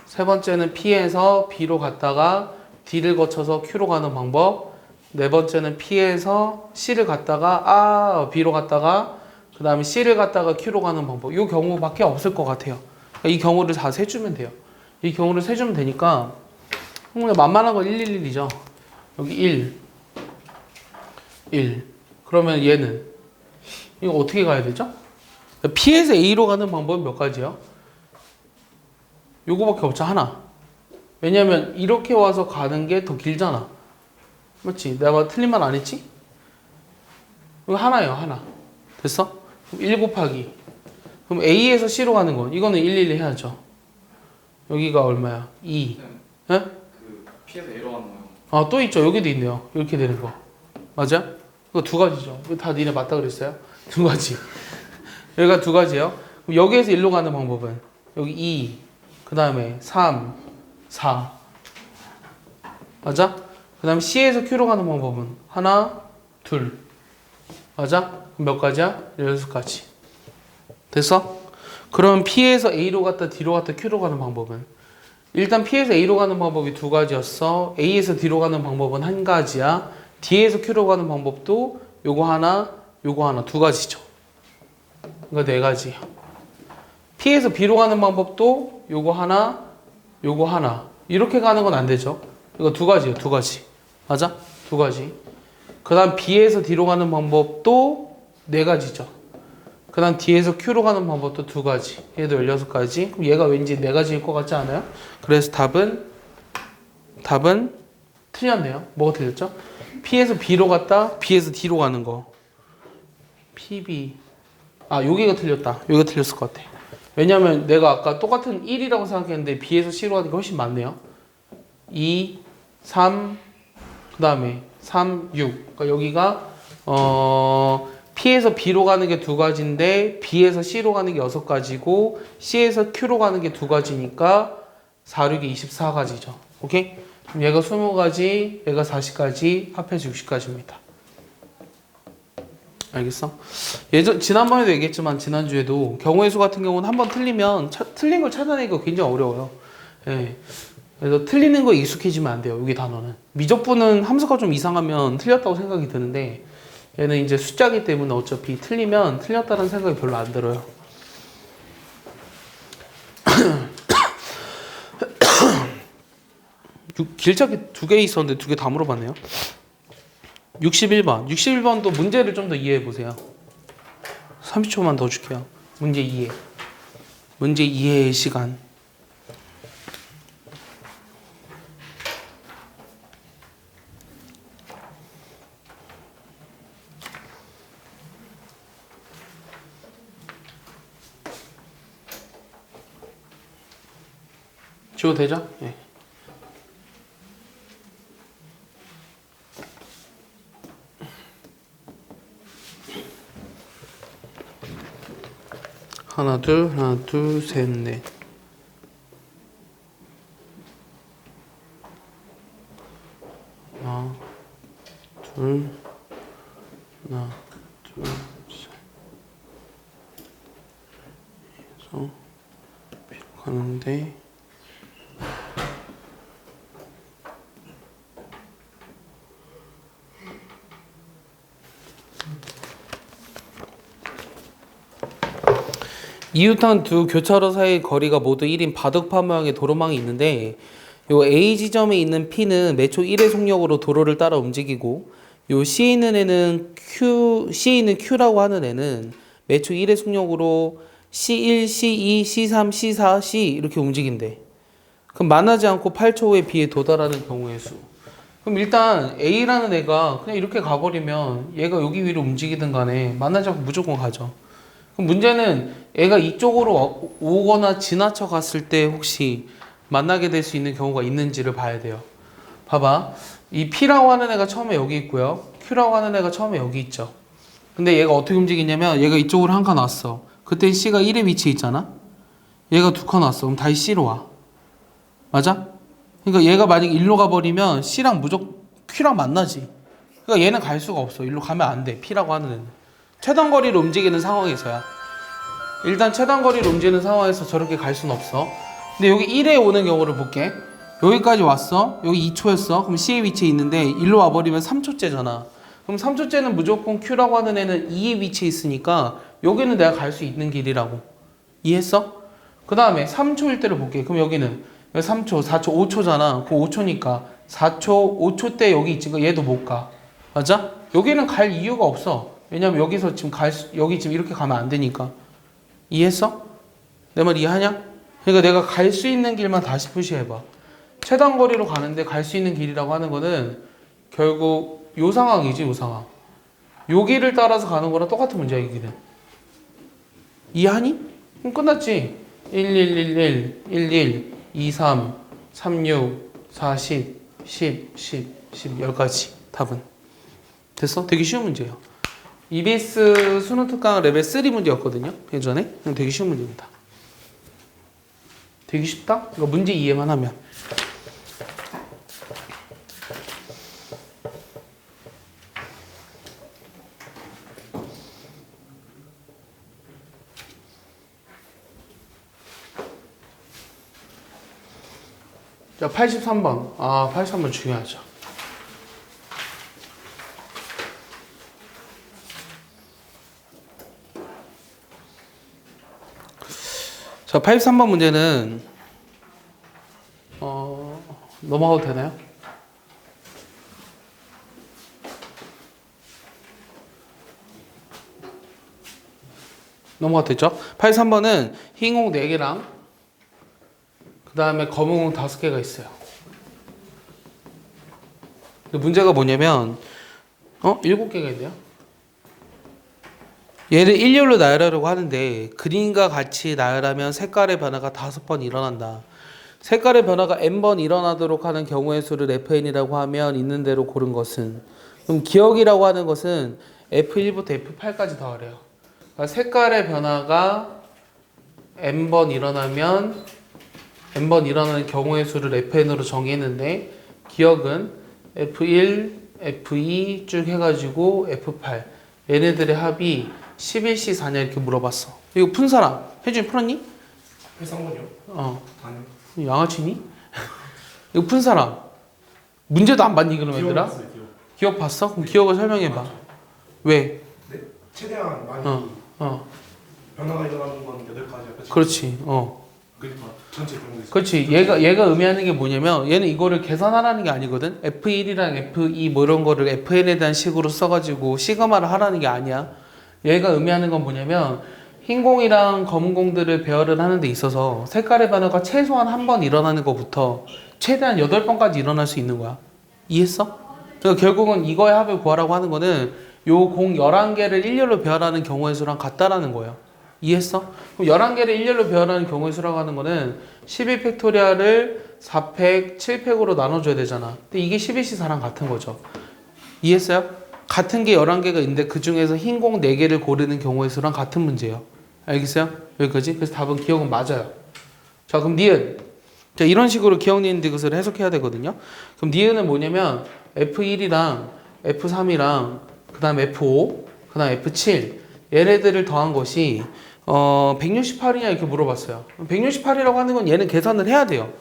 세 번째는 P에서 B로 갔다가 D를 거쳐서 Q로 가는 방법. 네 번째는 P에서 C를 갔다가 B로 갔다가 그 다음에 C를 갔다가 Q로 가는 방법. 이 경우밖에 없을 것 같아요. 그러니까 이 경우를 다 세주면 돼요. 이 경우를 세주면 되니까 그냥 만만한 건 111이죠. 여기 1. 그러면 얘는 이거 어떻게 가야 되죠? P에서 A로 가는 방법은 몇 가지요? 요거밖에 없죠. 하나. 왜냐면 이렇게 와서 가는 게 더 길잖아. 맞지? 내가 틀린 말 안 했지? 이거 하나예요. 하나. 됐어? 그럼 1 곱하기. 그럼 A에서 C로 가는 건 이거는 111 해야죠. 여기가 얼마야? 2. 예? 그 P에서 A로 가는 거요. 또 있죠. 여기도 있네요. 이렇게 되는 거. 맞아? 이거 두 가지죠. 이거 다 니네 맞다 그랬어요? 두 가지. 여기가 두 가지예요. 그럼 여기에서 1로 가는 방법은 여기 2, 그 다음에 3, 4. 맞아? 그 다음에 C에서 Q로 가는 방법은 하나, 둘. 맞아? 그럼 몇 가지야? 16가지. 됐어? 그럼 P에서 A로 갔다 D로 갔다 Q로 가는 방법은 일단 P에서 A로 가는 방법이 두 가지였어. A에서 D로 가는 방법은 한 가지야. D에서 Q로 가는 방법도 요거 하나 두 가지죠. 그러니까 네 가지야. P에서 B로 가는 방법도 요거 하나 이렇게 가는 건 안 되죠. 이거 두 가지예요. 두 가지. 맞아? 두 가지. 그 다음 B에서 D로 가는 방법도 네 가지죠. 그 다음 D에서 Q로 가는 방법도 두 가지. 얘도 16가지. 그럼 얘가 왠지 네 가지일 것 같지 않아요? 그래서 답은 틀렸네요. 뭐가 틀렸죠? P에서 B로 갔다 B에서 D로 가는 거. PB. 여기가 틀렸다. 여기가 틀렸을 것 같아. 왜냐면 내가 아까 똑같은 1이라고 생각했는데 B에서 C로 가는 게 훨씬 많네요. 2, 3, 그 다음에 3, 6. 그러니까 여기가 P에서 B로 가는 게 두 가지인데 B에서 C로 가는 게 6가지고 C에서 Q로 가는 게 두 가지니까 4, 6이 24가지죠. 오케이? 그럼 얘가 20가지, 얘가 40가지, 합해서 60가지입니다. 알겠어? 지난번에도 얘기했지만 지난주에도 경우의 수 같은 경우는 한번 틀리면 틀린 걸 찾아내기가 굉장히 어려워요. 예. 그래서 틀리는 거에 익숙해지면 안 돼요. 여기 단어는. 미적분은 함수가 좀 이상하면 틀렸다고 생각이 드는데 얘는 이제 숫자기 때문에 어차피 틀리면 틀렸다는 생각이 별로 안 들어요. 길찾기 두 개 있었는데 두 개 다 물어봤네요. 61번. 61번도 문제를 좀 더 이해해 보세요. 30초만 더 줄게요. 문제 이해. 문제 이해의 시간. 지워도 되죠? 예. 하나, 둘, 셋, 넷. 하나, 둘, 셋. 그래서 나오는데 이웃한 두 교차로 사이의 거리가 모두 1인 바둑파 모양의 도로망이 있는데 요 A 지점에 있는 P는 매초 1의 속력으로 도로를 따라 움직이고 요 C에 있는 애는 C에 있는 Q라고 하는 애는 매초 1의 속력으로 C1, C2, C3, C4, C 이렇게 움직인대. 그럼 만나지 않고 8초 후에 B에 도달하는 경우의 수. 그럼 일단 A라는 애가 그냥 이렇게 가버리면 얘가 여기 위로 움직이든 간에 만나지 않고 무조건 가죠. 그럼 문제는 애가 이쪽으로 오거나 지나쳐 갔을 때 혹시 만나게 될 수 있는 경우가 있는지를 봐야 돼요. 봐봐. 이 P라고 하는 애가 처음에 여기 있고요. Q라고 하는 애가 처음에 여기 있죠. 근데 얘가 어떻게 움직이냐면 얘가 이쪽으로 한 칸 왔어. 그때 C가 1에 위치해 있잖아. 얘가 두 칸 왔어. 그럼 다시 C로 와. 맞아? 그러니까 얘가 만약에 일로 가버리면 C랑 무조건 Q랑 만나지. 그러니까 얘는 갈 수가 없어. 일로 가면 안 돼. P라고 하는 애는. 최단 거리를 움직이는 상황에서야. 일단 최단 거리를 움직이는 상황에서 저렇게 갈 수는 없어. 근데 여기 1에 오는 경우를 볼게. 여기까지 왔어. 여기 2초였어. 그럼 C의 위치에 있는데 일로 와버리면 3초째잖아. 그럼 3초째는 무조건 Q라고 하는 애는 2의 위치에 있으니까 여기는 내가 갈 수 있는 길이라고. 이해했어? 그 다음에 3초일 때를 볼게. 그럼 여기는 3초, 4초, 5초잖아. 그 5초니까 4초, 5초 때 여기 있지. 얘도 못 가. 맞아? 여기는 갈 이유가 없어. 왜냐면 여기서 지금 여기 지금 이렇게 가면 안 되니까. 이해했어? 내 말 이해하냐? 그러니까 내가 갈 수 있는 길만 다시 표시해봐. 최단 거리로 가는데 갈 수 있는 길이라고 하는 거는 결국 요 상황이지, 요 상황. 요 길을 따라서 가는 거랑 똑같은 문제야, 이 길은. 이해하니? 그럼 끝났지. 1, 1, 1, 1, 1, 1, 2, 3, 3, 6, 4, 10, 10, 10, 10, 10가지. 답은. 됐어? 되게 쉬운 문제예요. EBS 수능 특강 레벨 3 문제였거든요. 예전에. 되게 쉬운 문제입니다. 되게 쉽다? 이거 문제 이해만 하면. 자, 83번. 아, 83번 중요하죠. 자, 83번 문제는 넘어가도 되나요? 넘어가도 됐죠? 83번은 흰 공 4개랑 그 다음에 검은 공 5개가 있어요. 문제가 뭐냐면 7개가 있네요. 얘를 일렬로 나열하려고 하는데 그림과 같이 나열하면 색깔의 변화가 5번 일어난다. 색깔의 변화가 n번 일어나도록 하는 경우의 수를 fn이라고 하면 있는 대로 고른 것은, 그럼 기억이라고 하는 것은 f1부터 f8까지 더하래요. 그러니까 색깔의 변화가 n번 일어나면 n번 일어나는 경우의 수를 fn으로 정의했는데 기억은 f1, f2 쭉 해가지고 f8 얘네들의 합이 11C 4냐 이렇게 물어봤어. 이거 푼 사람 혜준이 풀었니? 해상문이요? 아니요. 양아치니? 이거 푼 사람 문제도 안 봤니 그럼 기억 얘들아? 봤어요, 기억 봤어? 그럼 기억을 설명해봐. 맞죠. 왜? 네? 최대한 많이 변화가 일어나는 건 8가지야. 그렇지. 그러니까 전체 경우에 그렇지. 얘가 의미하는 게 뭐냐면 얘는 이거를 계산하라는 게 아니거든. F1이랑 F2 뭐 이런 거를 FN에 대한 식으로 써가지고 시그마를 하라는 게 아니야. 얘가 의미하는 건 뭐냐면 흰 공이랑 검은 공들을 배열을 하는 데 있어서 색깔의 변화가 최소한 한 번 일어나는 것부터 최대한 8번까지 일어날 수 있는 거야. 이해했어? 그러니까 결국은 이거의 합을 구하라고 하는 거는 요 공 11개를 일렬로 배열하는 경우의 수랑 같다라는 거예요. 이해했어? 그럼 11개를 일렬로 배열하는 경우의 수라고 하는 거는 12팩토리얼을 4팩, 7팩으로 나눠줘야 되잖아. 근데 이게 11C 4랑 같은 거죠. 이해했어요? 같은 게 11개가 있는데 그 중에서 흰 공 4개를 고르는 경우의 수랑 같은 문제예요. 알겠어요? 여기까지? 그래서 답은 기억은 맞아요. 자, 그럼 니은. 자, 이런 식으로 기억, 니은, 디귿을 해석해야 되거든요. 그럼 니은은 뭐냐면 F1이랑 F3이랑 그 다음 F5, 그 다음 F7 얘네들을 더한 것이 168이냐 이렇게 물어봤어요. 168이라고 하는 건 얘는 계산을 해야 돼요.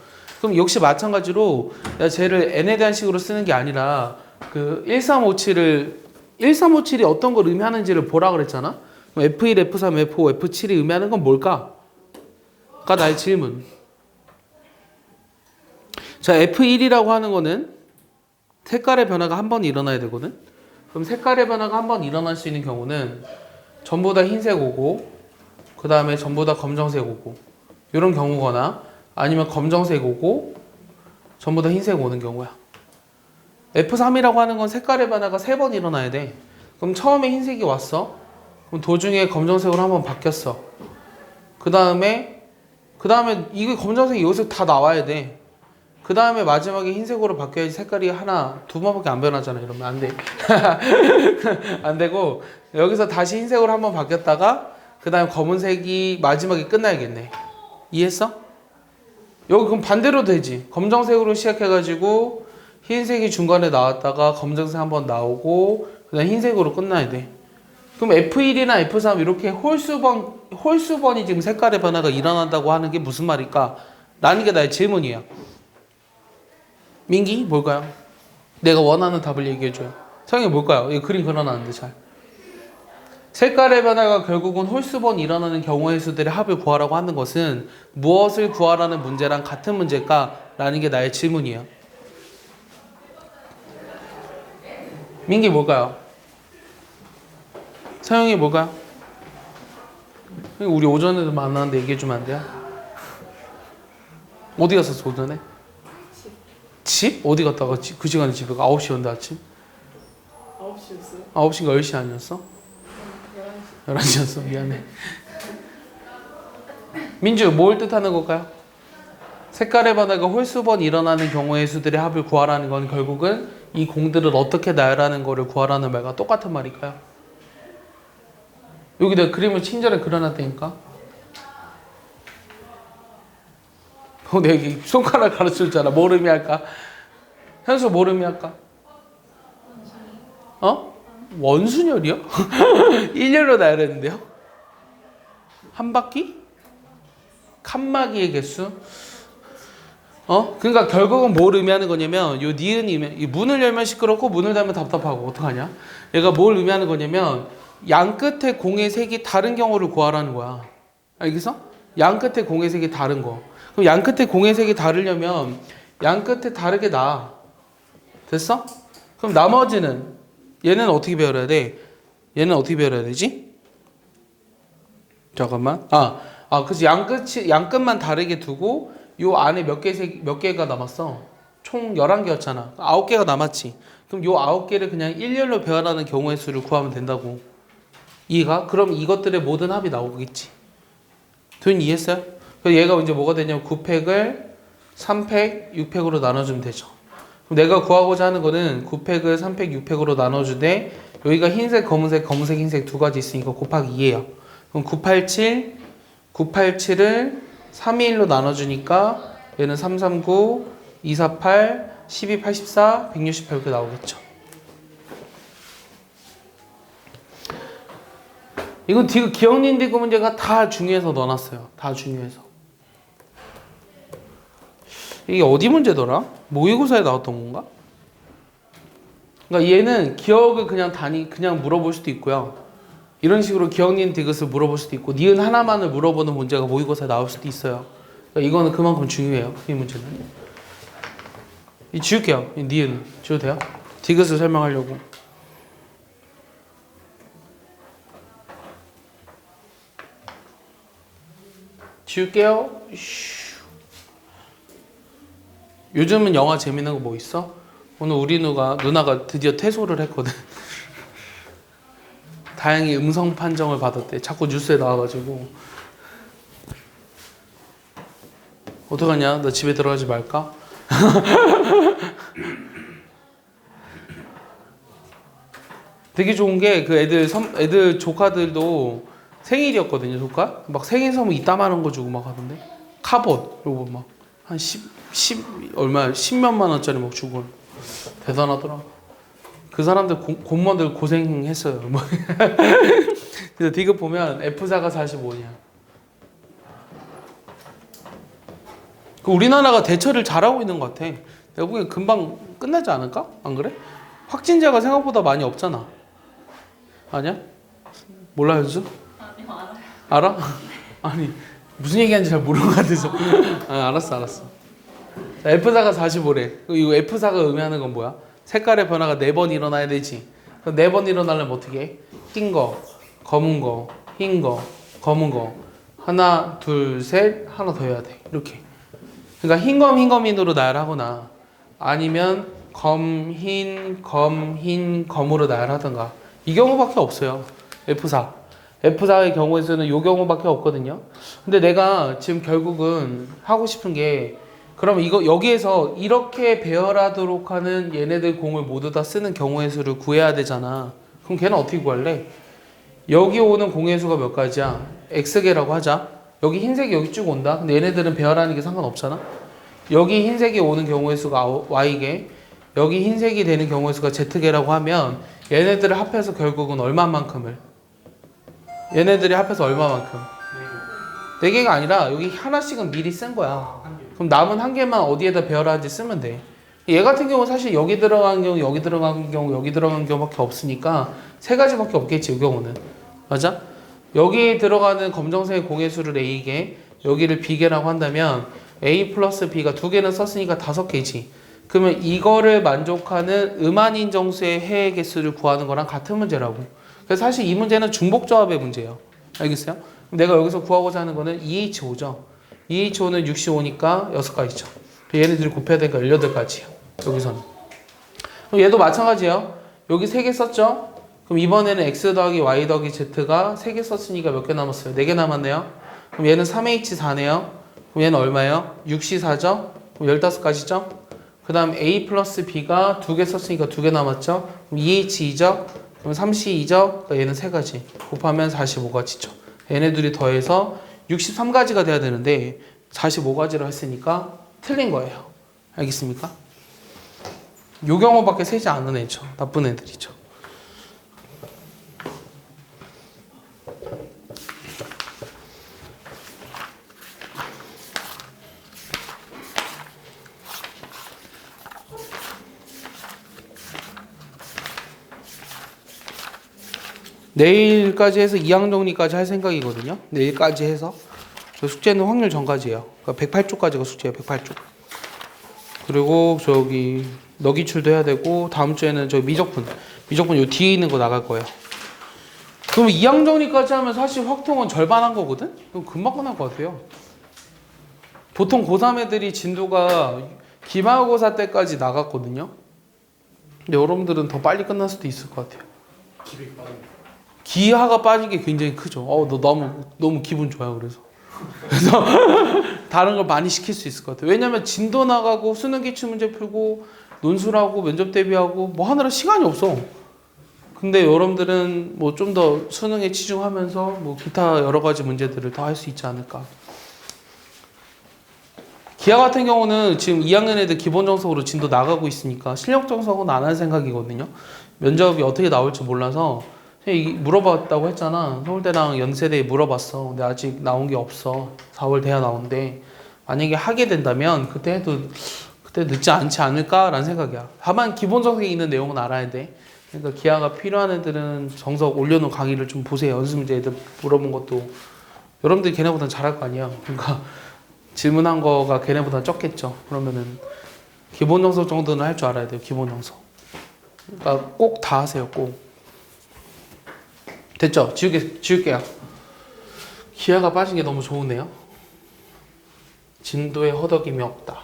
그럼 역시 마찬가지로 내가 쟤를 n에 대한 식으로 쓰는 게 아니라 그 1357이 어떤 걸 의미하는지를 보라 그랬잖아. 그럼 F1, F3, F5, F7이 의미하는 건 뭘까? 가 나의 질문. 자, F1이라고 하는 거는 색깔의 변화가 한 번 일어나야 되거든. 그럼 색깔의 변화가 한 번 일어날 수 있는 경우는 전부 다 흰색 오고 그 다음에 전부 다 검정색 오고 이런 경우거나 아니면 검정색 오고 전부 다 흰색 오는 경우야. F3이라고 하는 건 색깔의 변화가 3번 일어나야 돼. 그럼 처음에 흰색이 왔어. 그럼 도중에 검정색으로 한번 바뀌었어. 그 다음에 이게 검정색이 여기서 다 나와야 돼. 그 다음에 마지막에 흰색으로 바뀌어야지 색깔이 두 번밖에 안 변하잖아. 이러면 안 돼. 안 되고 여기서 다시 흰색으로 한번 바뀌었다가 그 다음에 검은색이 마지막에 끝나야겠네. 이해했어? 여기 그럼 반대로 되지. 검정색으로 시작해가지고 흰색이 중간에 나왔다가 검정색 한번 나오고 그 다음에 흰색으로 끝나야 돼. 그럼 F1이나 F3 이렇게 홀수번이 지금 색깔의 변화가 일어난다고 하는 게 무슨 말일까? 라는 게 나의 질문이야. 민기 뭘까요? 내가 원하는 답을 얘기해줘요. 성이 뭘까요? 이 그림 그려놨는데 잘. 색깔의 변화가 결국은 홀수번 일어나는 경우의 수들의 합을 구하라고 하는 것은 무엇을 구하라는 문제랑 같은 문제일까? 라는 게 나의 질문이에요. 민기 뭘까요? 서영이 뭘까요? 우리 오전에도 만났는데 얘기해주면 안 돼요? 어디 갔었어 오전에? 집? 어디 갔다가 그 시간에 집에 가? 9시였는데 아침? 9시였어요? 9시인가 10시 아니었어? 11시. 11시였어. 미안해. 민주, 뭘 뜻하는 걸까요? 색깔의 변화가 홀수번 일어나는 경우의 수들의 합을 구하라는 건 결국은 이 공들을 어떻게 나열하는 거를 구하라는 말과 똑같은 말일까요? 여기 내가 그림을 친절히 그려놨다니까? 내가 여기 손가락 가르쳐줬잖아. 뭘 의미할까? 현수 뭘 의미할까? 원순열이요? 일렬로 나열했는데요? 한 바퀴? 칸막이의 개수? 그러니까 결국은 뭘 의미하는 거냐면 요 니은이 이 문을 열면 시끄럽고 문을 닫으면 답답하고 어떡하냐? 얘가 뭘 의미하는 거냐면 양 끝에 공의 색이 다른 경우를 구하라는 거야. 알겠어? 양 끝에 공의 색이 다른 거. 그럼 양 끝에 공의 색이 다르려면 양 끝에 다르게 나. 됐어? 그럼 나머지는 얘는 어떻게 배열해야 돼? 얘는 어떻게 배열해야 되지? 잠깐만. 그래서 양 끝만 다르게 두고 요 안에 몇 개가 남았어? 총 11개였잖아. 9개가 남았지. 그럼 요 9개를 그냥 일렬로 배열하는 경우의 수를 구하면 된다고. 이해가? 그럼 이것들의 모든 합이 나오겠지. 도인 이해했어요? 그래서 얘가 이제 뭐가 되냐면 9팩을 3팩, 6팩으로 나눠주면 되죠. 그럼 내가 구하고자 하는 거는 9팩을 3팩, 6팩으로 나눠주되 여기가 흰색, 검은색, 흰색 두 가지 있으니까 곱하기 2예요. 그럼 987, 987을 321로 나눠주니까 얘는 339, 248, 12, 84, 168 이렇게 나오겠죠. 이건 기억님 디귿 문제가 다 중요해서 넣어놨어요. 다 중요해서. 이게 어디 문제더라? 모의고사에 나왔던 건가? 그러니까 얘는 기억을 그냥 물어볼 수도 있고요. 이런 식으로 기억님 디귿을 물어볼 수도 있고 니은 하나만을 물어보는 문제가 모의고사에 나올 수도 있어요. 그러니까 이거는 그만큼 중요해요. 이 문제는. 이 지울게요. 이 니은 지워도 돼요? 디귿을 설명하려고. 지울게요. 요즘은 영화 재밌는 거 뭐 있어? 오늘 우리 누나가 드디어 퇴소를 했거든. 다행히 음성 판정을 받았대. 자꾸 뉴스에 나와가지고. 어떡하냐? 나 집에 들어가지 말까? 되게 좋은 게 그 애들 조카들도 생일이었거든요. 조카? 막 생일 선물 이따만한 거 주고 막 하던데. 카봇 요거 막 한 10몇만 원짜리 막 주고 대단하더라. 그 사람들 공무원들 고생했어요. 그래서 디귿 보면 F4가 45냐. 우리나라가 대처를 잘하고 있는 것 같아. 내가 보기엔 금방 끝나지 않을까? 안 그래? 확진자가 생각보다 많이 없잖아. 아니야? 몰라 현수? 아니요, 알아요. 알아? 아니 무슨 얘기하는지 잘 모르는 것 같아서. 아, 알았어. 자, F4가 45래. 이거 F4가 의미하는 건 뭐야? 색깔의 변화가 4번 일어나야 되지. 그럼 4번 일어나려면 어떻게 해? 흰 거, 검은 거, 흰 거, 검은 거. 하나, 둘, 셋, 하나 더 해야 돼. 이렇게. 그러니까 흰검, 흰검흰으로 나열하거나 아니면 검, 흰, 검으로 나열하던가. 이 경우밖에 없어요. F4. F4의 경우에서는 이 경우밖에 없거든요. 근데 내가 지금 결국은 하고 싶은 게 그러면 이거 여기에서 이렇게 배열하도록 하는 얘네들 공을 모두 다 쓰는 경우의 수를 구해야 되잖아. 그럼 걔는 어떻게 구할래? 여기 오는 공의 수가 몇 가지야? X개라고 하자. 여기 흰색이 여기 쭉 온다. 근데 얘네들은 배열하는 게 상관없잖아. 여기 흰색이 오는 경우의 수가 Y개, 여기 흰색이 되는 경우의 수가 Z개라고 하면 얘네들을 합해서 결국은 얼마만큼을? 얘네들이 합해서 얼마만큼? 4개가 아니라 여기 하나씩은 미리 쓴 거야. 그럼 남은 한 개만 어디에다 배열하는지 쓰면 돼. 얘 같은 경우 사실 여기 들어간 경우, 여기 들어간 경우, 여기 들어간 경우밖에 없으니까 3가지밖에 없겠지, 이 경우는. 맞아? 여기 들어가는 검정색의 공의 수를 A개, 여기를 B개라고 한다면 A 플러스 B가 2개는 썼으니까 5개지. 그러면 이거를 만족하는 음한인 정수의 해의 개수를 구하는 거랑 같은 문제라고. 그래서 사실 이 문제는 중복조합의 문제예요. 알겠어요? 내가 여기서 구하고자 하는 거는 EH5죠. EH5는 65니까 6가지죠. 얘네들이 곱해야 되니까 18가지예요. 여기서는. 그럼 얘도 마찬가지예요. 여기 3개 썼죠? 그럼 이번에는 X 더하기 Y 더하기 Z가 3개 썼으니까 몇 개 남았어요? 4개 남았네요. 그럼 얘는 3H4네요. 그럼 얘는 얼마예요? 6C4죠? 그럼 15가지죠? 그 다음 A 플러스 B가 2개 썼으니까 2개 남았죠? 그럼 2H2죠? 그럼 3C2죠? 그러니까 얘는 3가지. 곱하면 45가지죠. 얘네 둘이 더해서 63가지가 돼야 되는데 45가지로 했으니까 틀린 거예요. 알겠습니까? 요 경우밖에 세지 않는 애죠. 나쁜 애들이죠. 내일까지 해서 2항 정리까지 할 생각이거든요. 내일까지 해서. 저 숙제는 확률 전까지예요. 그러니까 108쪽까지가 숙제예요. 108쪽. 그리고 저기 너기출도 해야 되고 다음 주에는 저 미적분 요 뒤에 있는 거 나갈 거예요. 그럼 2항 정리까지 하면 사실 확통은 절반 한 거거든? 그럼 금방 끝날 것 같아요. 보통 고3 애들이 진도가 기말고사 때까지 나갔거든요. 근데 여러분들은 더 빨리 끝날 수도 있을 것 같아요. 기백이 빠른. 기하가 빠진 게 굉장히 크죠. 너 너무 기분 좋아요. 그래서 다른 걸 많이 시킬 수 있을 것 같아요. 왜냐면 진도 나가고 수능 기출 문제 풀고 논술하고 면접 대비하고 뭐 하느라 시간이 없어. 근데 여러분들은 뭐 좀 더 수능에 치중하면서 뭐 기타 여러 가지 문제들을 더 할 수 있지 않을까. 기하 같은 경우는 지금 2학년 애들 기본 정석으로 진도 나가고 있으니까 실력 정석은 안 할 생각이거든요. 면접이 어떻게 나올지 몰라서 물어봤다고 했잖아. 서울대랑 연세대에 물어봤어. 근데 아직 나온 게 없어. 4월 돼야 나온대. 만약에 하게 된다면 그때 늦지 않지 않을까라는 생각이야. 다만 기본 정석에 있는 내용은 알아야 돼. 그러니까 기하가 필요한 애들은 정석 올려놓은 강의를 좀 보세요. 연습 문제 애들 물어본 것도 여러분들이 걔네보다 잘할 거 아니야. 그러니까 질문한 거가 걔네보다 적겠죠. 그러면은 기본 정석 정도는 할 줄 알아야 돼요. 기본 정석. 그러니까 꼭 다 하세요. 꼭. 됐죠? 지울게요. 기하가 빠진 게 너무 좋으네요. 진도에 허덕임이 없다.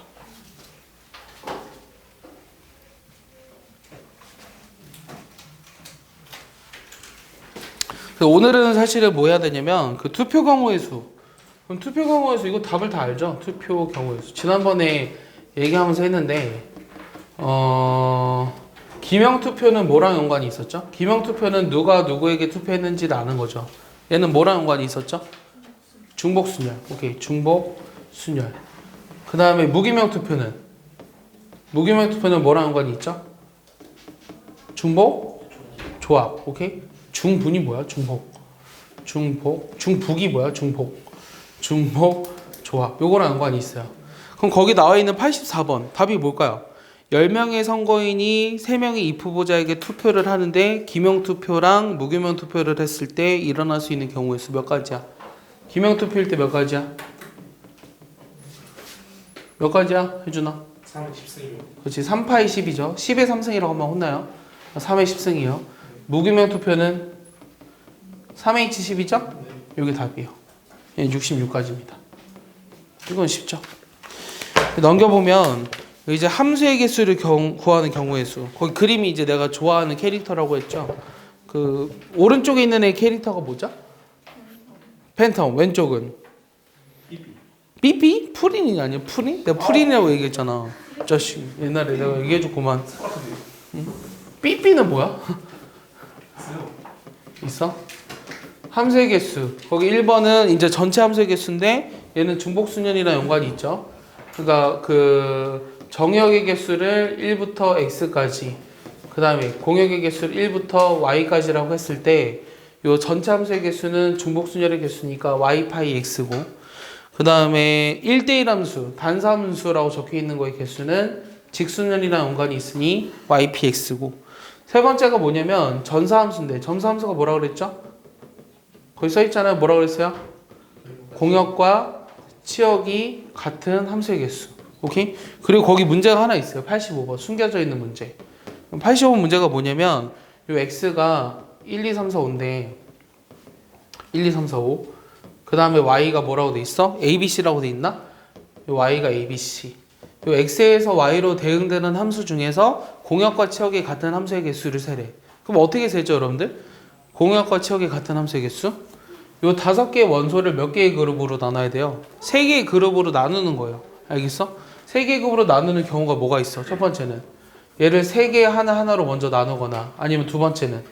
오늘은 사실은 뭐 해야 되냐면 그 투표 경우의 수. 그럼 투표 경우의 수 이거 답을 다 알죠? 투표 경우의 수. 지난번에 얘기하면서 했는데 기명 투표는 뭐랑 연관이 있었죠? 기명 투표는 누가 누구에게 투표했는지를 아는 거죠. 얘는 뭐랑 연관이 있었죠? 중복 순열. 오케이. 중복 순열. 그 다음에 무기명 투표는 뭐랑 연관이 있죠? 중복 조합. 오케이. 중분이 뭐야? 중복. 중복. 중북이 뭐야? 중복. 중복 조합. 요거랑 연관이 있어요. 그럼 거기 나와 있는 84번 답이 뭘까요? 10명의 선거인이 3명의 입 후보자에게 투표를 하는데 기명 투표랑 무기명 투표를 했을 때 일어날 수 있는 경우의 수 몇 가지야? 기명 투표일 때 몇 가지야? 몇 가지야? 혜준아? 3은 10승이요. 그렇지. 3파의 10이죠. 10의 3승이라고 하면 혼나요. 3의 10승이요. 무기명 투표는 3H 10이죠? 여기 답이에요. 66가지입니다. 이건 쉽죠. 넘겨보면 이제 함수의 개수를 구하는 경우의 수. 거기 그림이 이제 내가 좋아하는 캐릭터라고 했죠. 그 오른쪽에 있는 애 캐릭터가 뭐죠? 팬텀. 왼쪽은 삐삐? 프린이 아니야? 프린? 내가 프린이라고 얘기했잖아. 자식 옛날에 내가 얘기해줬구만. 응? 삐삐는 뭐야? 있어? 함수의 개수. 거기 1번은 이제 전체 함수의 개수인데 얘는 중복수년이랑 연관이 있죠. 그러니까 그 정역의 개수를 1부터 x까지, 그 다음에 공역의 개수를 1부터 y까지라고 했을 때 요 전체 함수의 개수는 중복수열의 개수니까 y 파이 x고, 그 다음에 1대1 함수, 단사함수라고 적혀 있는 거의 개수는 직수년이랑 연관이 있으니 y p x고, 세 번째가 뭐냐면 전사함수인데 전사함수가 뭐라 그랬죠? 거기 써 있잖아요. 뭐라 그랬어요? 공역과 치역이 같은 함수의 개수. 오케이? 그리고 거기 문제가 하나 있어요. 85번 숨겨져 있는 문제. 85번 문제가 뭐냐면 요 x가 1, 2, 3, 4, 5인데 1, 2, 3, 4, 5. 그 다음에 y가 뭐라고 돼 있어? abc라고 돼 있나? 요 y가 abc. 요 x에서 y로 대응되는 함수 중에서 공역과 치역이 같은 함수의 개수를 세래. 그럼 어떻게 세죠, 여러분들? 공역과 치역이 같은 함수의 개수? 요 5개의 원소를 몇 개의 그룹으로 나눠야 돼요? 3개의 그룹으로 나누는 거예요. 알겠어? 3개의 그룹으로 나누는 경우가 뭐가 있어? 첫 번째는 얘를 3개 하나하나로 먼저 나누거나, 아니면 두 번째는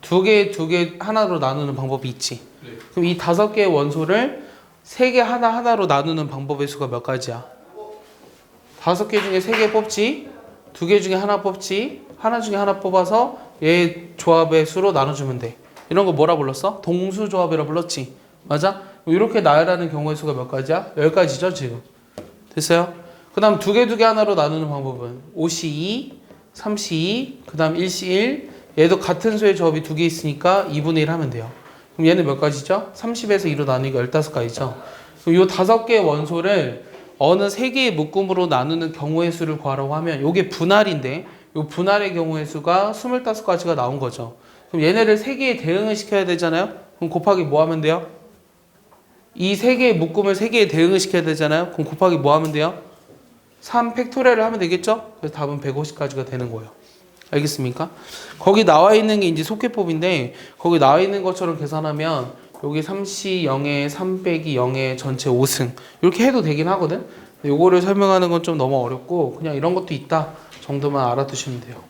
2개 하나로 나누는 방법이 있지. 네. 그럼 이 5개의 원소를 3개 하나하나로 나누는 방법의 수가 몇 가지야? 5개 중에 3개 뽑지, 2개 중에 하나 뽑지, 하나 중에 하나 뽑아서 얘 조합의 수로 나눠주면 돼. 이런 거 뭐라 불렀어? 동수조합이라 불렀지. 맞아? 이렇게 나열하는 경우의 수가 몇 가지야? 10가지죠 지금. 됐어요? 그 다음 2개 하나로 나누는 방법은 5C2, 3C2, 그 다음 1C1. 얘도 같은 수의 조합이 2개 있으니까 2분의 1 하면 돼요. 그럼 얘는 몇 가지죠? 30에서 2로 나누니까 15가지죠. 그럼 이 5개의 원소를 어느 3개의 묶음으로 나누는 경우의 수를 구하라고 하면 이게 분할인데 이 분할의 경우의 수가 25가지가 나온 거죠. 그럼 얘네를 3개에 대응을 시켜야 되잖아요. 그럼 곱하기 뭐 하면 돼요? 이 3개의 묶음을 3개에 대응을 시켜야 되잖아요. 그럼 곱하기 뭐 하면 돼요? 3 팩토리얼을 하면 되겠죠? 그래서 답은 150가지가 되는 거예요. 알겠습니까? 거기 나와 있는 게 이제 속회법인데 거기 나와 있는 것처럼 계산하면 여기 3C 0에 3 빼기 0에 전체 5승 이렇게 해도 되긴 하거든. 요거를 설명하는 건 좀 너무 어렵고 그냥 이런 것도 있다 정도만 알아두시면 돼요.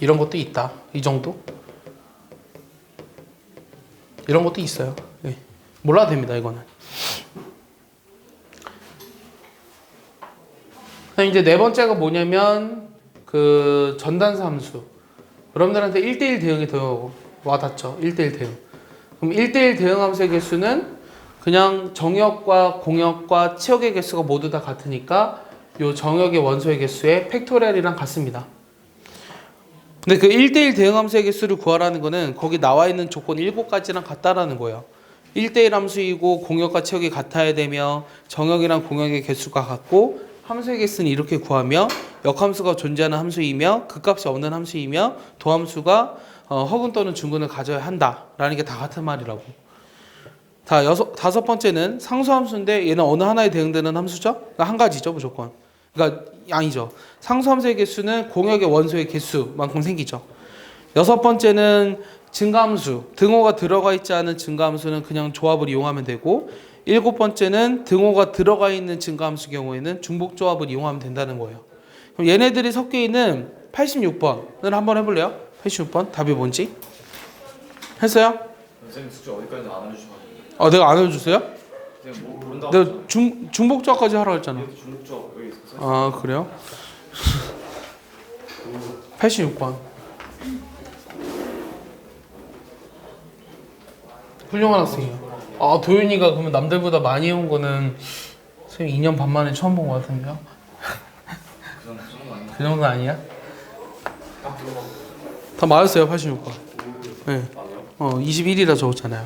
이런 것도 있다 이 정도? 이런 것도 있어요. 네. 몰라도 됩니다 이거는. 그다음 이제 네 번째가 뭐냐면 그 전단사 함수. 여러분들한테 1대1 대응이 더 와닿죠. 1대1 대응. 그럼 1대1 대응 함수의 개수는 그냥 정역과 공역과 치역의 개수가 모두 다 같으니까 요 정역의 원소의 개수의 팩토리얼이랑 같습니다. 근데 그 1대1 대응 함수의 개수를 구하라는 거는 거기 나와 있는 조건 7가지랑 같다라는 거예요. 1대1 함수이고 공역과 치역이 같아야 되며 정역이랑 공역의 개수가 같고 함수의 개수는 이렇게 구하며 역함수가 존재하는 함수이며 극값이 없는 함수이며 도함수가 허근 또는 중근을 가져야 한다라는 게 다 같은 말이라고. 다섯 번째는 상수함수인데 얘는 어느 하나에 대응되는 함수죠? 그러니까 한 가지죠 무조건. 그러니까 아니죠. 상수함수의 개수는 공역의 원소의 개수만큼 생기죠. 여섯 번째는 증가함수. 등호가 들어가 있지 않은 증가함수는 그냥 조합을 이용하면 되고, 일곱 번째는 등호가 들어가 있는 증가함수 경우에는 중복조합을 이용하면 된다는 거예요. 그럼 얘네들이 섞여 있는 86번을 한번 해볼래요? 86번 답이 뭔지? 했어요? 선생님 숙제 어디까지 안 알려주시면 내가 안 해주세요? 선생님 뭐 모른다고 내가 중복조합까지 하라고 했잖아. 중국적 여기 있었어요? 아 그래요? 86번 훌륭한 학생이야. 아, 도윤이가 그러면 남들보다 많이 해온 거는 선생님 2년 반 만에 처음 본 것 같은데요? 그 정도 아니야? 그 정도는 아니야? 다 맞았어요, 86번. 네. 21이라 적었잖아요.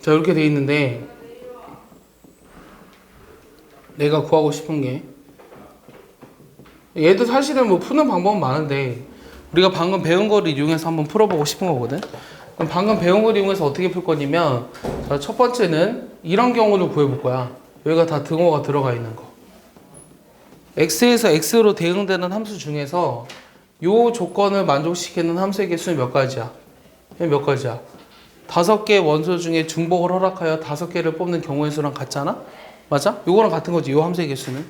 자, 이렇게 돼 있는데 내가 구하고 싶은 게 얘도 사실은 뭐 푸는 방법은 많은데 우리가 방금 배운 거를 이용해서 한번 풀어보고 싶은 거거든. 그럼 방금 배운 걸 이용해서 어떻게 풀 거냐면 자, 첫 번째는 이런 경우를 구해볼 거야. 여기가 다 등호가 들어가 있는 거. x에서 x로 대응되는 함수 중에서 요 조건을 만족시키는 함수의 개수는 몇 가지야? 몇 가지야? 5개 원소 중에 중복을 허락하여 5개를 뽑는 경우의 수랑 같잖아? 맞아? 요거랑 같은 거지, 요 함수의 개수는.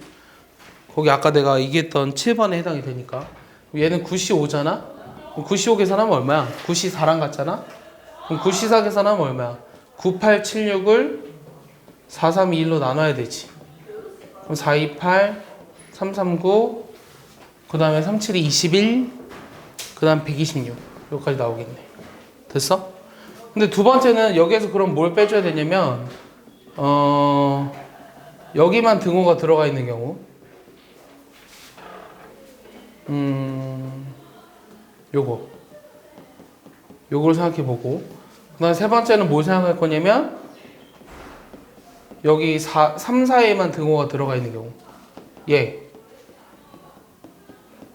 거기 아까 내가 얘기했던 7번에 해당이 되니까. 얘는 95잖아? 95 계산하면 얼마야? 94랑 같잖아? 그럼 94 계산하면 얼마야? 9876을 4321로 나눠야 되지. 그럼 428, 339, 그 다음에 372, 21, 그 다음 126. 여기까지 나오겠네. 됐어? 근데 두 번째는 여기에서 그럼 뭘 빼줘야 되냐면 여기만 등호가 들어가 있는 경우 요걸 생각해보고 그 다음에 세 번째는 뭘 생각할 거냐면 여기 3, 4에만 등호가 들어가 있는 경우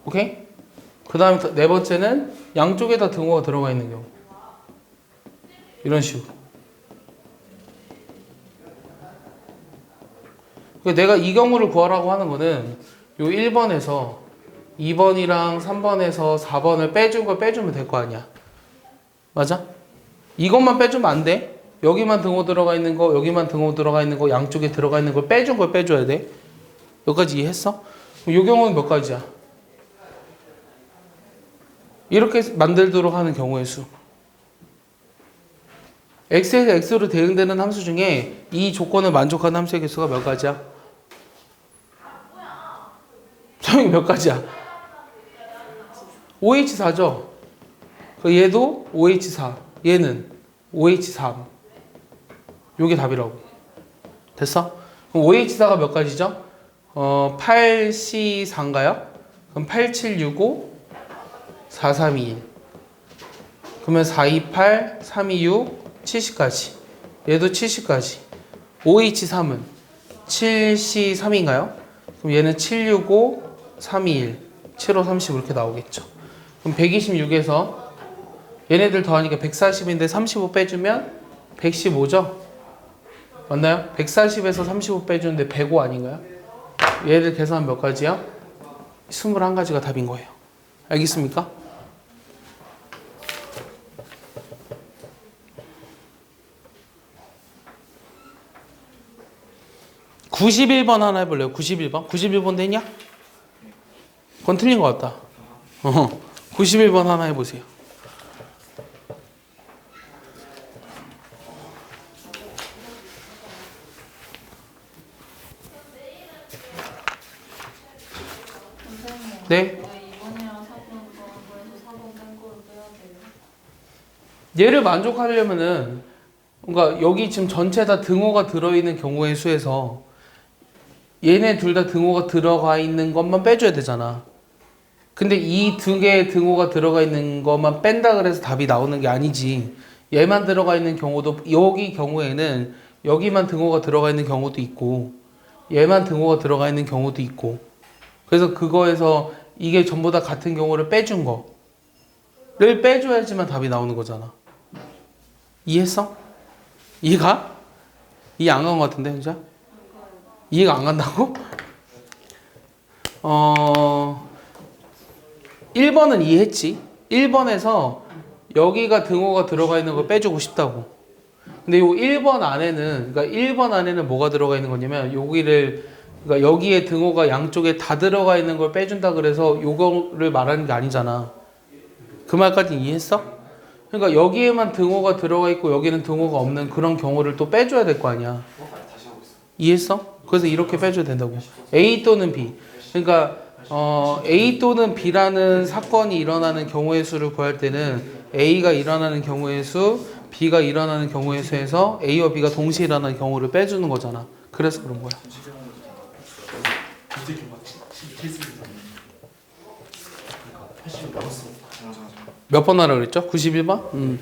오케이? 그 다음에 네 번째는 양쪽에 다 등호가 들어가 있는 경우 이런 식으로. 내가 이 경우를 구하라고 하는 거는 요 1번에서 2번이랑 3번에서 4번을 빼준 걸 빼주면 될 거 아니야. 맞아? 이것만 빼주면 안 돼. 여기만 등호 들어가 있는 거, 여기만 등호 들어가 있는 거, 양쪽에 들어가 있는 걸 빼준 걸 빼줘야 돼. 여기까지 이해했어? 이 경우는 몇 가지야? 이렇게 만들도록 하는 경우의 수. x에서 x로 대응되는 함수 중에 이 조건을 만족하는 함수의 개수가 몇 가지야? 성이 몇 가지야? 5H4죠? 얘도 5H4, 얘는 5H3. 요게 답이라고. 됐어? 그럼 5H4가 몇 가지죠? 8C4인가요? 그럼 8765, 4321. 그러면 428, 326, 70까지. 얘도 70까지. 5H3은 7C3인가요? 그럼 얘는 765, 321, 75, 35 이렇게 나오겠죠. 그럼 126에서 얘네들 더하니까 140인데 35 빼주면 115죠? 맞나요? 140에서 35 빼주는데 105 아닌가요? 얘들 계산하면 몇 가지야? 21가지가 답인 거예요. 알겠습니까? (91번) 하나 해볼래요? 91번? 91번 되냐? 그건 틀린 것 같다. 91번 하나 해보세요. 선생님, 네? 왜 2번이랑 4번 거에서 4번 뺀 거를 빼야 돼요? 얘를 만족하려면은 그러니까 여기 지금 전체 다 등호가 들어있는 경우의 수에서 얘네 둘 다 등호가 들어가 있는 것만 빼줘야 되잖아. 근데 이 두 개의 등호가 들어가 있는 것만 뺀다 그래서 답이 나오는 게 아니지. 얘만 들어가 있는 경우도 여기 경우에는 여기만 등호가 들어가 있는 경우도 있고 얘만 등호가 들어가 있는 경우도 있고 그래서 그거에서 이게 전부 다 같은 경우를 빼준 거를 빼줘야지만 답이 나오는 거잖아. 이해했어? 이해가? 이해 안 간 것 같은데 혼자? 이해가 안 간다고? 1번은 이해했지. 1번에서 여기가 등호가 들어가 있는 걸 빼주고 싶다고. 근데 요 1번 안에는 그러니까 1번 안에는 뭐가 들어가 있는 거냐면 그러니까 여기에 등호가 양쪽에 다 들어가 있는 걸 빼준다 그래서 요거를 말하는 게 아니잖아. 그 말까지 이해했어? 그러니까 여기에만 등호가 들어가 있고 여기는 등호가 없는 그런 경우를 또 빼줘야 될 거 아니야. 이해했어? 그래서 이렇게 빼줘야 된다고. A 또는 B. 그러니까 A 또는 B라는 사건이 일어나는 경우의 수를 구할 때는 A가 일어나는 경우의 수, B가 일어나는 경우의 수에서 A와 B가 동시에 일어나는 경우를 빼주는 거잖아. 그래서 그런 거야. 그때 교과 17습니다. 80 넘었어. 몇 번 하라 그랬죠? 91번?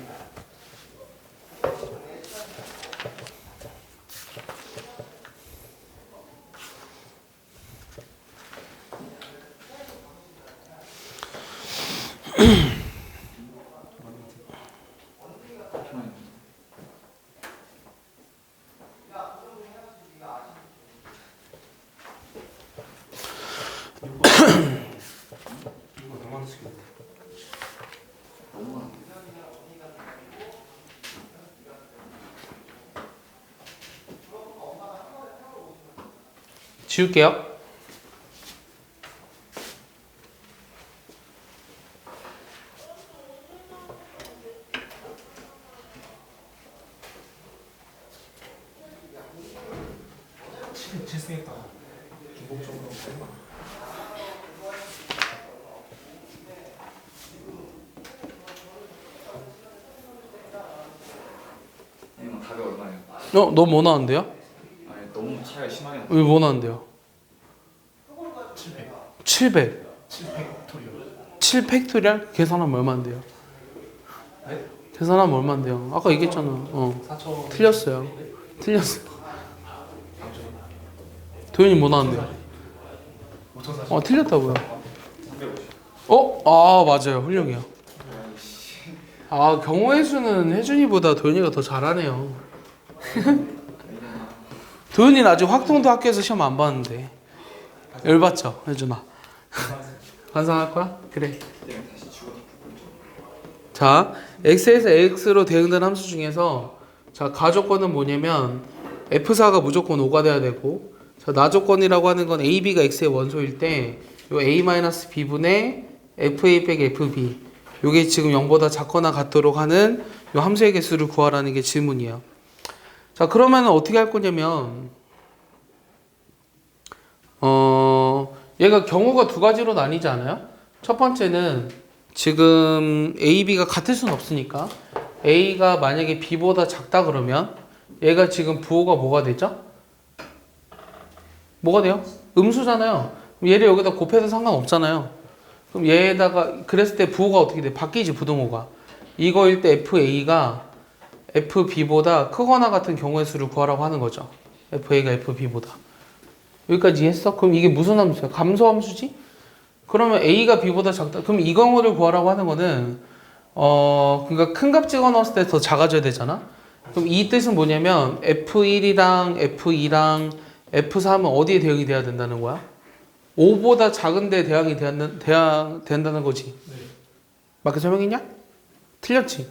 이거 너무 안 쓰겠네. 지울게요. 실수했다. 중복적으로. 이건 답이 얼마예요? 너무 뭐 나왔는데요? 아니 너무 차이가 심하게 나. 왜 뭐 나왔는데요? 700. 700. 700 토리오. 7 팩토리얼? 계산하면 얼마인데요? 네? 계산하면 얼마인데요? 아까 얘기했잖아. 4천. 틀렸어요. 틀렸어요. 도현이 뭐 나왔는데요? 5,400. 틀렸다고요. 350. 아, 맞아요. 훌륭해요. 아, 경우의 수는 혜준이보다 도현이가 더 잘하네요. 도현이는 아직 확통도 학교에서 시험 안 봤는데. 열받죠, 혜준아. 반성할 거야? 그래. 다시 죽어. 자, x에서 ax로 대응된 함수 중에서 자, 가조건은 뭐냐면 f4가 무조건 5가 돼야 되고, 자, 나조건이라고 하는 건 ab가 x의 원소일 때 요 a-b분의 fa 빼기 fb, 요게 지금 0보다 작거나 같도록 하는 요 함수의 개수를 구하라는 게 질문이에요. 자, 그러면 어떻게 할 거냐면 얘가 경우가 두 가지로 나뉘지 않아요? 첫 번째는 지금 A, B가 같을 수는 없으니까 A가 만약에 B보다 작다 그러면 얘가 지금 부호가 뭐가 되죠? 뭐가 돼요? 음수잖아요. 그럼 얘를 여기다 곱해도 상관없잖아요. 그럼 얘에다가 그랬을 때 부호가 어떻게 돼? 바뀌지, 부등호가. 이거일 때 FA가 FB보다 크거나 같은 경우의 수를 구하라고 하는 거죠. FA가 FB보다. 여기까지 이해했어? 그럼 이게 무슨 함수야? 감소함수지? 그러면 A가 B보다 작다. 그럼 이 경우를 구하라고 하는 거는 그러니까 큰 값 찍어 넣었을 때 더 작아져야 되잖아. 그럼 이 뜻은 뭐냐면 F1이랑 F2랑 F3은 어디에 대응이 돼야 된다는 거야? 5보다 작은데 대응이 돼야 된다는 거지. 맞게 설명했냐? 틀렸지?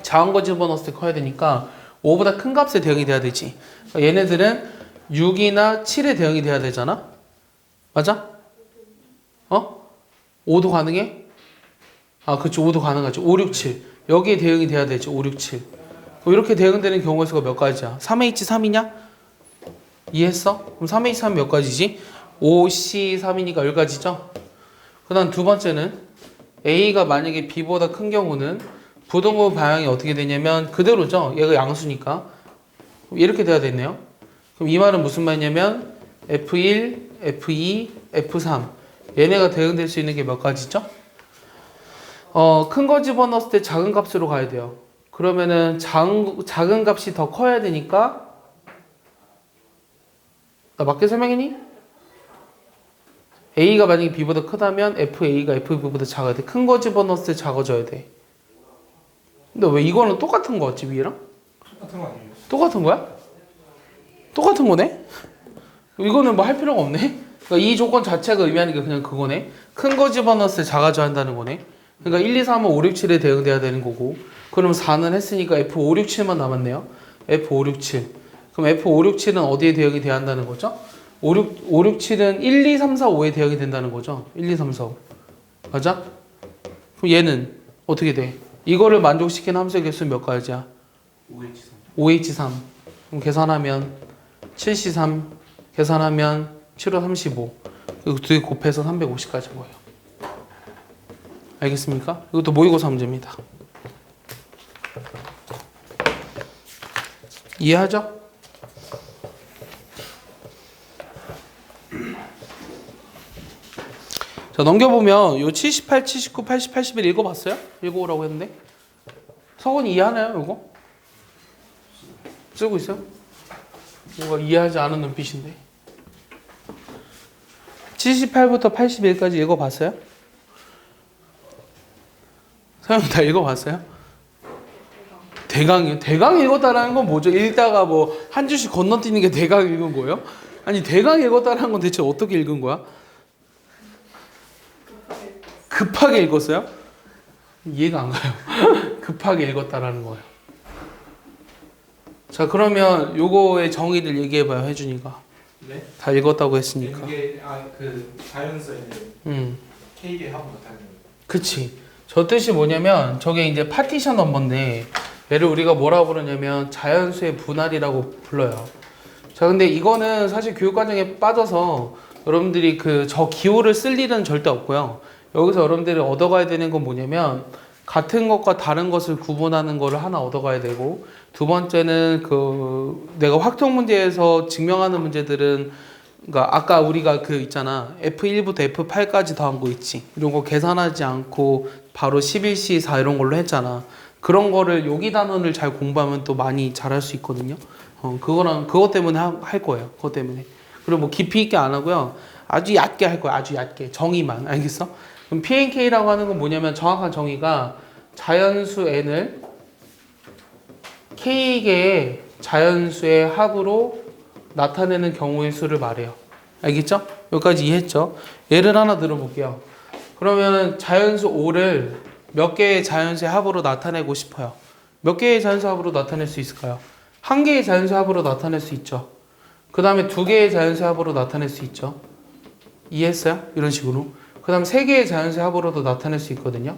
작은 거 집어넣었을 때 커야 되니까 5보다 큰 값에 대응이 돼야 되지. 그러니까 얘네들은 6이나 7에 대응이 돼야 되잖아? 맞아? 5도 가능해? 그치, 5도 가능하지. 5, 6, 7. 여기에 대응이 돼야 되지. 5, 6, 7. 이렇게 대응되는 경우의 수가 몇 가지야? 3H3이냐? 이해했어? 그럼 3H3 몇 가지지? 5C3이니까 10가지죠? 그 다음 두 번째는 A가 만약에 B보다 큰 경우는 부등호 방향이 어떻게 되냐면 그대로죠. 얘가 양수니까. 이렇게 돼야 되네요. 그럼 이 말은 무슨 말이냐면 F1, F2, F3 얘네가 대응될 수 있는 게 몇 가지죠? 큰 거 집어넣었을 때 작은 값으로 가야 돼요. 그러면은 작은 값이 더 커야 되니까 나 맞게 설명했니? A가 만약에 B보다 크다면 FA가 FB보다 작아야 돼. 큰 거 집어넣었을 때 작아져야 돼. 근데 왜 이거는 똑같은 거 같지, 위에랑? 똑같은 거 아니에요? 똑같은 거야? 똑같은 거네? 이거는 뭐 할 필요가 없네? 그러니까 이 조건 자체가 의미하는 게 그냥 그거네? 큰 거 집어넣었을 때 작아져야 한다는 거네? 그러니까 1, 2, 3은 5, 6, 7에 대응돼야 되는 거고, 그럼 4는 했으니까 F5, 6, 7만 남았네요. F5, 6, 7. 그럼 F5, 6, 7은 어디에 대응이 돼야 한다는 거죠? 5, 6, 7은 1, 2, 3, 4, 5에 대응이 된다는 거죠. 1, 2, 3, 4, 5. 맞아? 그럼 얘는 어떻게 돼? 이거를 만족시키는 함수의 개수는 몇 가지야? 5H3. 5H3. 그럼 계산하면 7C3 계산하면 7호 35. 이거 두 개 곱해서 350까지 모여요. 알겠습니까? 이것도 모의고사 문제입니다. 이해하죠? 자, 넘겨보면 요 78, 79, 80, 81 읽어봤어요? 읽어오라고 했는데 석원이 이해하나요? 이거? 쓰고 있어요? 뭔가 이해하지 않은 눈빛인데 78부터 81까지 읽어봤어요? 사용 다 읽어봤어요? 대강이요? 대강 읽었다라는 건 뭐죠? 읽다가 뭐 한 줄씩 건너뛰는 게 대강 읽은 거예요? 아니 대강 읽었다라는 건 대체 어떻게 읽은 거야? 급하게 읽었어요? 이해가 안 가요. 급하게 읽었다라는 거예요. 자 그러면 요거의 정의를 얘기해봐요 혜준이가. 네? 다 읽었다고 했으니까. 그게 그 자연수에 K의 합을 나타내는 거예요. 그치. 저 뜻이 뭐냐면 저게 이제 파티션 넘버인데 얘를 우리가 뭐라고 부르냐면 자연수의 분할이라고 불러요. 자 근데 이거는 사실 교육과정에 빠져서 여러분들이 그 저 기호를 쓸 일은 절대 없고요. 여기서 여러분들이 얻어가야 되는 건 뭐냐면 같은 것과 다른 것을 구분하는 거를 하나 얻어가야 되고 두 번째는 그 내가 확통 문제에서 증명하는 문제들은 그러니까 아까 우리가 그 있잖아 F1부터 F8까지 더한 거 있지 이런 거 계산하지 않고 바로 11C 4 이런 걸로 했잖아. 그런 거를 요기 단원을 잘 공부하면 또 많이 잘할 수 있거든요. 그것 때문에 할 거예요. 그것 때문에. 그리고 뭐 깊이 있게 안 하고요. 아주 얕게 할 거야. 아주 얕게. 정의만. 알겠어? 그럼 PNK라고 하는 건 뭐냐면 정확한 정의가 자연수 N을 K개의 자연수의 합으로 나타내는 경우의 수를 말해요. 알겠죠? 여기까지 이해했죠? 예를 하나 들어볼게요. 그러면 자연수 5를 몇 개의 자연수의 합으로 나타내고 싶어요. 몇 개의 자연수 합으로 나타낼 수 있을까요? 한 개의 자연수 합으로 나타낼 수 있죠. 그 다음에 두 개의 자연수 합으로 나타낼 수 있죠. 이해했어요? 이런 식으로. 그 다음 세 개의 자연수 합으로도 나타낼 수 있거든요.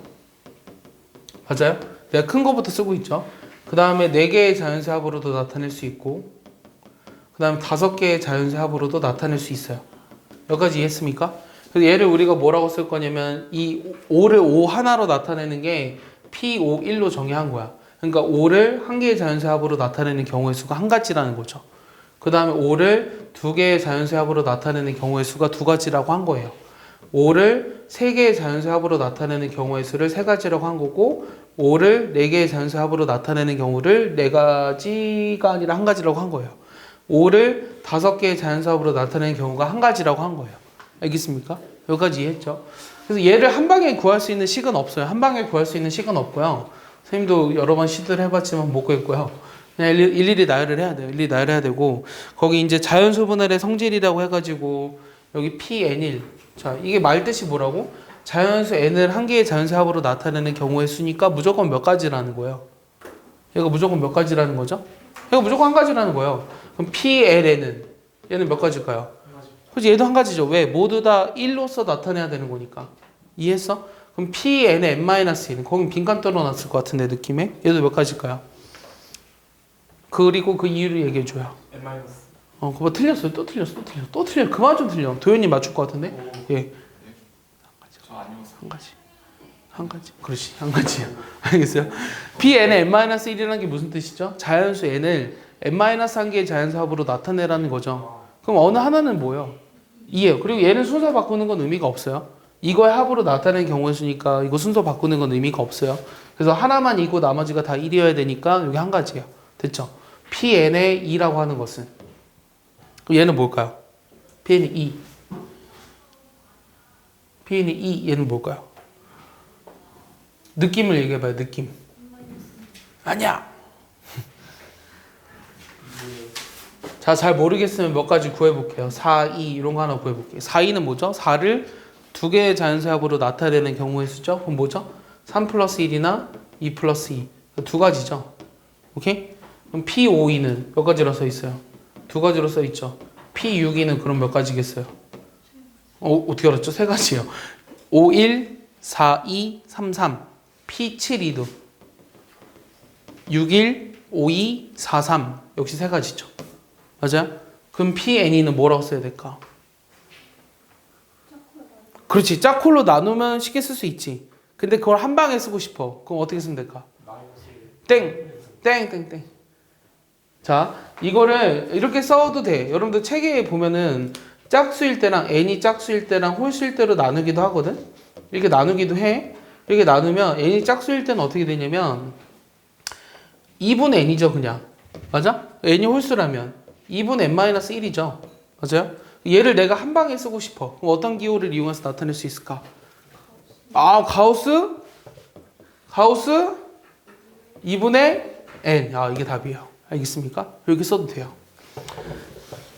맞아요? 내가 큰 거부터 쓰고 있죠. 그 다음에 네 개의 자연수 합으로도 나타낼 수 있고 그 다음에 5개의 자연수 합으로도 나타낼 수 있어요. 여기까지 이해했습니까? 그래서 얘를 우리가 뭐라고 쓸 거냐면 이 5를 5 하나로 나타내는 게 P51로 정의한 거야. 그러니까 5를 한 개의 자연수 합으로 나타내는 경우의 수가 한 가지라는 거죠. 그 다음에 5를 두 개의 자연수 합으로 나타내는 경우의 수가 두 가지라고 한 거예요. 5를 세 개의 자연수 합으로 나타내는 경우의 수를 세 가지라고 한 거고 5를 네 개의 자연수 합으로 나타내는 경우를 네 가지가 아니라 한 가지라고 한 거예요. 5를 5개의 자연수 합으로 나타내는 경우가 한 가지라고 한 거예요. 알겠습니까? 여기까지 이해했죠? 그래서 얘를 한 방에 구할 수 있는 식은 없어요. 한 방에 구할 수 있는 식은 없고요. 선생님도 여러 번 시도를 해봤지만 못 구했고요. 그냥 일일이 나열을 해야 돼요. 일일이 나열을 해야 되고 거기 이제 자연수 분할의 성질이라고 해가지고 여기 Pn1 자 이게 말 뜻이 뭐라고? 자연수 n을 한 개의 자연수 합으로 나타내는 경우의 수니까 무조건 몇 가지라는 거예요. 얘가 무조건 몇 가지라는 거죠? 얘가 무조건 한 가지라는 거예요. 그럼 PLN은 얘는 몇 가지일까요? 그렇지 얘도 한 가지죠. 왜? 모두 다 1로서 나타내야 되는 거니까. 이해했어? 그럼 PN의 n-1는 거긴 빈칸 떨어놨을 것 같은데 느낌에? 얘도 몇 가지일까요? 그리고 그 이유를 얘기해줘요. N-. 그거 틀렸어요. 또 틀려. 그만 좀 틀려. 도현이 맞출 것 같은데? 예. 저 아니었어요. 한 가지. 그렇지. 한 가지야. 알겠어요? Pn의 n-1이라는 게 무슨 뜻이죠? 자연수 n을 n-한 개의 자연수 합으로 나타내라는 거죠. 그럼 어느 하나는 뭐예요? 2예요. 그리고 얘는 순서 바꾸는 건 의미가 없어요. 이거의 합으로 나타내는 경우의 수니까 이거 순서 바꾸는 건 의미가 없어요. 그래서 하나만 2고 나머지가 다 1이어야 되니까 여기 한 가지예요. 됐죠? Pn의 2라고 하는 것은 그럼 얘는 뭘까요? Pn의 2. Pn의 2 얘는 뭘까요? 느낌을 얘기해봐요. 느낌. 아니야. 자, 잘 모르겠으면 몇 가지 구해볼게요. 4, 2 이런 거 하나 구해볼게요. 4, 2는 뭐죠? 4를 두 개의 자연수합으로 나타내는 경우의 수죠. 그럼 뭐죠? 3 플러스 1이나 2 플러스 2. 두 가지죠. 오케이? 그럼 P52는 몇 가지로 써 있어요? 두 가지로 써 있죠. P62는 그럼 몇 가지겠어요? 어떻게 알았죠? 세 가지요. 51, 42, 33. P72도 61, 52, 43. 역시 세 가지죠. 맞아요? 그럼 PNE는 뭐라고 써야 될까? 그렇지. 짝콜로 나누면 쉽게 쓸 수 있지. 근데 그걸 한 방에 쓰고 싶어. 그럼 어떻게 쓰면 될까? 땡. 자, 이거를 이렇게 써도 돼. 여러분들 책에 보면은 짝수일 때랑 n이 짝수일 때랑 홀수일 때로 나누기도 하거든. 이렇게 나누기도 해. 이렇게 나누면 n이 짝수일 때는 어떻게 되냐면 2분의 n이죠, 그냥. 맞아? n이 홀수라면 2분의 n-1이죠. 맞아요? 얘를 내가 한 방에 쓰고 싶어. 그럼 어떤 기호를 이용해서 나타낼 수 있을까? 아, 가우스 2분의 n. 아, 이게 답이에요. 알겠습니까? 이렇게 써도 돼요.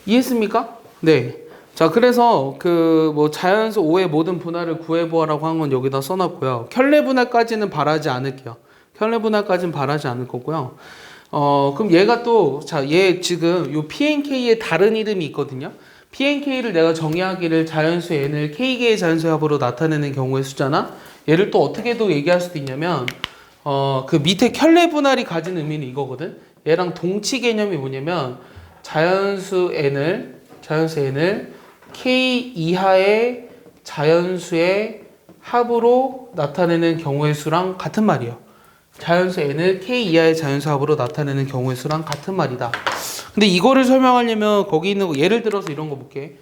이해했습니까? 네. 자, 그래서 그 뭐 자연수 5의 모든 분할을 구해보아라고 한 건 여기다 써놨고요. 켤레 분할까지는 바라지 않을게요. 켤레 분할까지는 바라지 않을 거고요. 그럼 얘가 또, 자, 얘 지금 요 PNK의 다른 이름이 있거든요. PNK를 내가 정의하기를 자연수 n을 K개의 자연수 합으로 나타내는 경우의 수잖아. 얘를 또 어떻게도 얘기할 수도 있냐면, 그 밑에 켤레 분할이 가진 의미는 이거거든. 얘랑 동치 개념이 뭐냐면, 자연수 n을 K 이하의 자연수의 합으로 나타내는 경우의 수랑 같은 말이에요. 자연수 n을 K 이하의 자연수 합으로 나타내는 경우의 수랑 같은 말이다. 근데 이거를 설명하려면 거기 있는 거 예를 들어서 이런 거 볼게.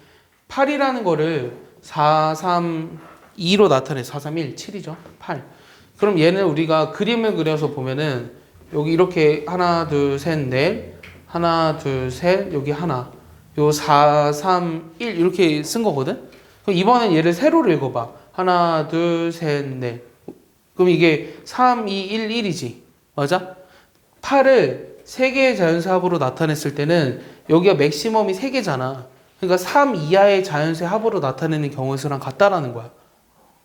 8이라는 거를 4, 3, 2로 나타내. 4, 3, 1, 7이죠. 8. 그럼 얘는 우리가 그림을 그려서 보면은 여기 이렇게 하나, 둘, 셋, 넷, 하나, 둘, 셋, 여기 하나. 요 4, 3, 1 이렇게 쓴 거거든. 그럼 이번엔 얘를 세로로 읽어봐. 하나, 둘, 셋, 넷. 그럼 이게 3, 2, 1, 1이지. 맞아? 8을 3개의 자연수합으로 나타냈을 때는 여기가 맥시멈이 3개잖아. 그러니까 3 이하의 자연수의 합으로 나타내는 경우의 수랑 같다라는 거야.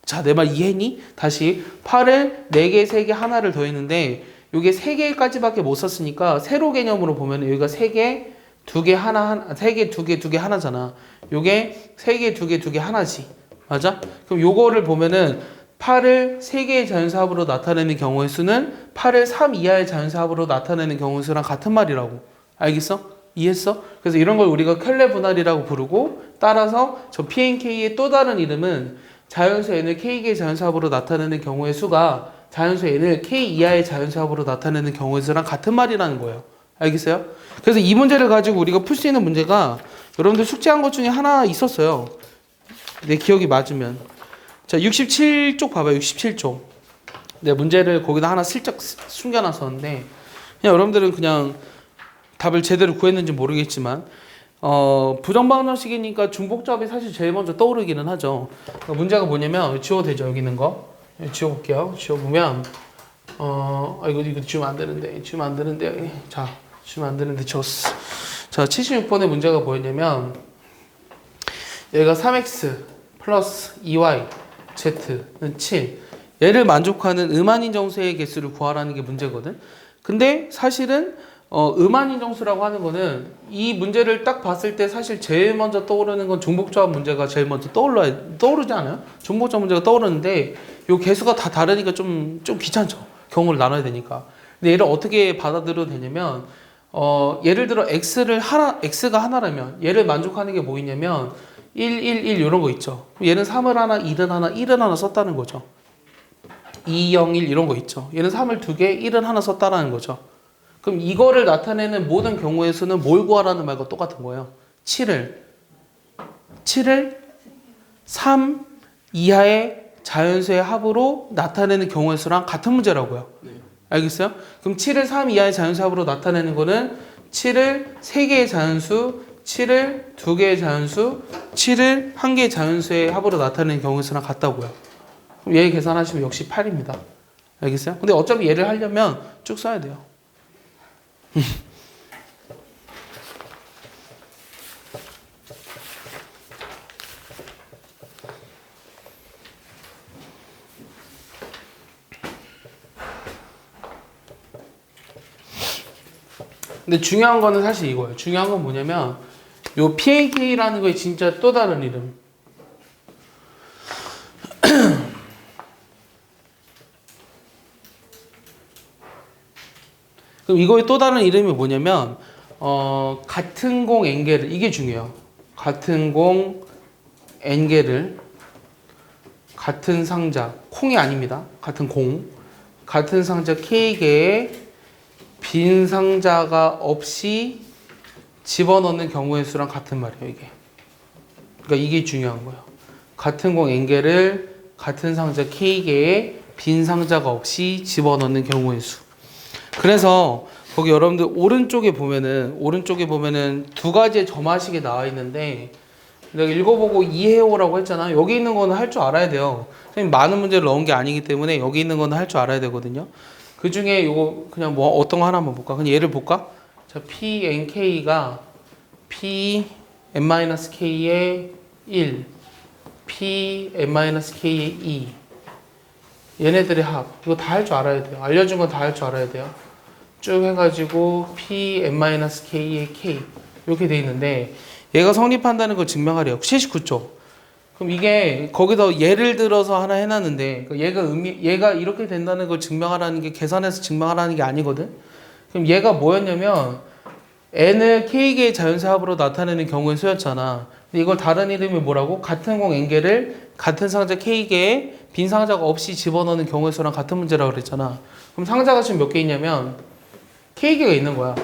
자, 내 말 이해했니? 다시 8을 4개, 3개, 하나를 더했는데 이게 3개까지밖에 못 썼으니까 세로 개념으로 보면 여기가 3개, 2개, 하나, 3개, 2개, 2개, 하나잖아. 요게 3개, 2개, 2개, 하나지. 맞아? 그럼 요거를 보면은 8을 3개의 자연수합으로 나타내는 경우의 수는 8을 3 이하의 자연수합으로 나타내는 경우의 수랑 같은 말이라고. 알겠어? 이해했어? 그래서 이런 걸 우리가 켤레 분할이라고 부르고, 따라서 저 PNK의 또 다른 이름은 자연수 n을 K개의 자연수합으로 나타내는 경우의 수가 자연수 n을 K 이하의 자연수합으로 나타내는 경우의 수랑 같은 말이라는 거예요. 알겠어요? 그래서 이 문제를 가지고 우리가 풀 수 있는 문제가 여러분들 숙제한 것 중에 하나 있었어요. 내 기억이 맞으면. 자, 67쪽 봐봐요. 67쪽. 내 문제를 거기다 하나 슬쩍 숨겨놨었는데 그냥 여러분들은 그냥 답을 제대로 구했는지 모르겠지만 부정방정식이니까 중복잡이 사실 제일 먼저 떠오르기는 하죠. 그러니까 문제가 뭐냐면 지워도 되죠. 여기 있는 거. 지워볼게요. 지워보면 이거 지우면 안 되는데 자, 지우면 안 되는데 지웠어. 자, 76번의 문제가 뭐였냐면 얘가 3x 플러스 2y z는 7. 얘를 만족하는 음한인정수의 개수를 구하라는 게 문제거든. 근데 사실은 음한인정수라고 하는 거는 이 문제를 딱 봤을 때 사실 제일 먼저 떠오르는 건 중복조합 문제가 제일 먼저 떠오르지 않아요? 중복조합 문제가 떠오르는데 요 개수가 다 다르니까 좀 귀찮죠. 경우를 나눠야 되니까. 근데 얘를 어떻게 받아들여도 되냐면 예를 들어 x가 하나라면 얘를 만족하는 게 뭐 있냐면 1, 1, 1 이런 거 있죠. 얘는 3을 하나, 1은 하나, 1은 하나 썼다는 거죠. 2, 0, 1 이런 거 있죠. 얘는 3을 2개, 1은 하나 썼다는 거죠. 그럼 이거를 나타내는 모든 경우의 수는 뭘 구하라는 말과 똑같은 거예요. 7을 3 이하의 자연수의 합으로 나타내는 경우의 수랑 같은 문제라고요. 네. 알겠어요? 그럼 7을 3 이하의 자연수 합으로 나타내는 거는 7을 3개의 자연수, 7을 2개의 자연수, 7을 1개의 자연수의 합으로 나타내는 경우의 수랑 같다고요. 그럼 얘 계산하시면 역시 8입니다. 알겠어요? 근데 어차피 얘를 하려면 쭉 써야 돼요. 근데 중요한 거는 사실 이거예요. 중요한 건 뭐냐면 요 PAK라는 거의 진짜 또 다른 이름. 그럼 이거의 또 다른 이름이 뭐냐면 같은 공 n개를 이게 중요해요. 같은 공 n개를 같은 상자 콩이 아닙니다. 같은 공 같은 상자 k개에 빈 상자가 없이 집어넣는 경우의 수랑 같은 말이에요. 이게. 그러니까 이게 중요한 거예요. 같은 공 n개를 같은 상자 k개에 빈 상자가 없이 집어넣는 경우의 수. 그래서 거기 여러분들 오른쪽에 보면은 두 가지의 점화식이 나와 있는데 내가 읽어보고 이해해오라고 했잖아. 여기 있는 거는 할 줄 알아야 돼요. 선생님 많은 문제를 넣은 게 아니기 때문에 여기 있는 거는 할 줄 알아야 되거든요. 그 중에 이거 그냥 뭐 어떤 거 하나 한번 볼까? 그냥 얘를 볼까? 자, PNK가 PN-K의 1, PN-K의 2 얘네들의 합. 이거 다 할 줄 알아야 돼요. 알려준 건 다 할 줄 알아야 돼요. 쭉 해가지고 PN-K의 K 이렇게 돼 있는데 얘가 성립한다는 걸 증명하래요. 79조. 그럼 이게 거기서 예를 들어서 하나 해놨는데 얘가 이렇게 된다는 걸 증명하라는 게 계산해서 증명하라는 게 아니거든. 그럼 얘가 뭐였냐면 n을 k개의 자연수 합으로 나타내는 경우의 수였잖아. 근데 이걸 다른 이름이 뭐라고? 같은 공 n개를 같은 상자 k개에 빈 상자가 없이 집어넣는 경우의 수랑 같은 문제라고 그랬잖아. 그럼 상자가 지금 몇 개 있냐면 k개가 있는 거야.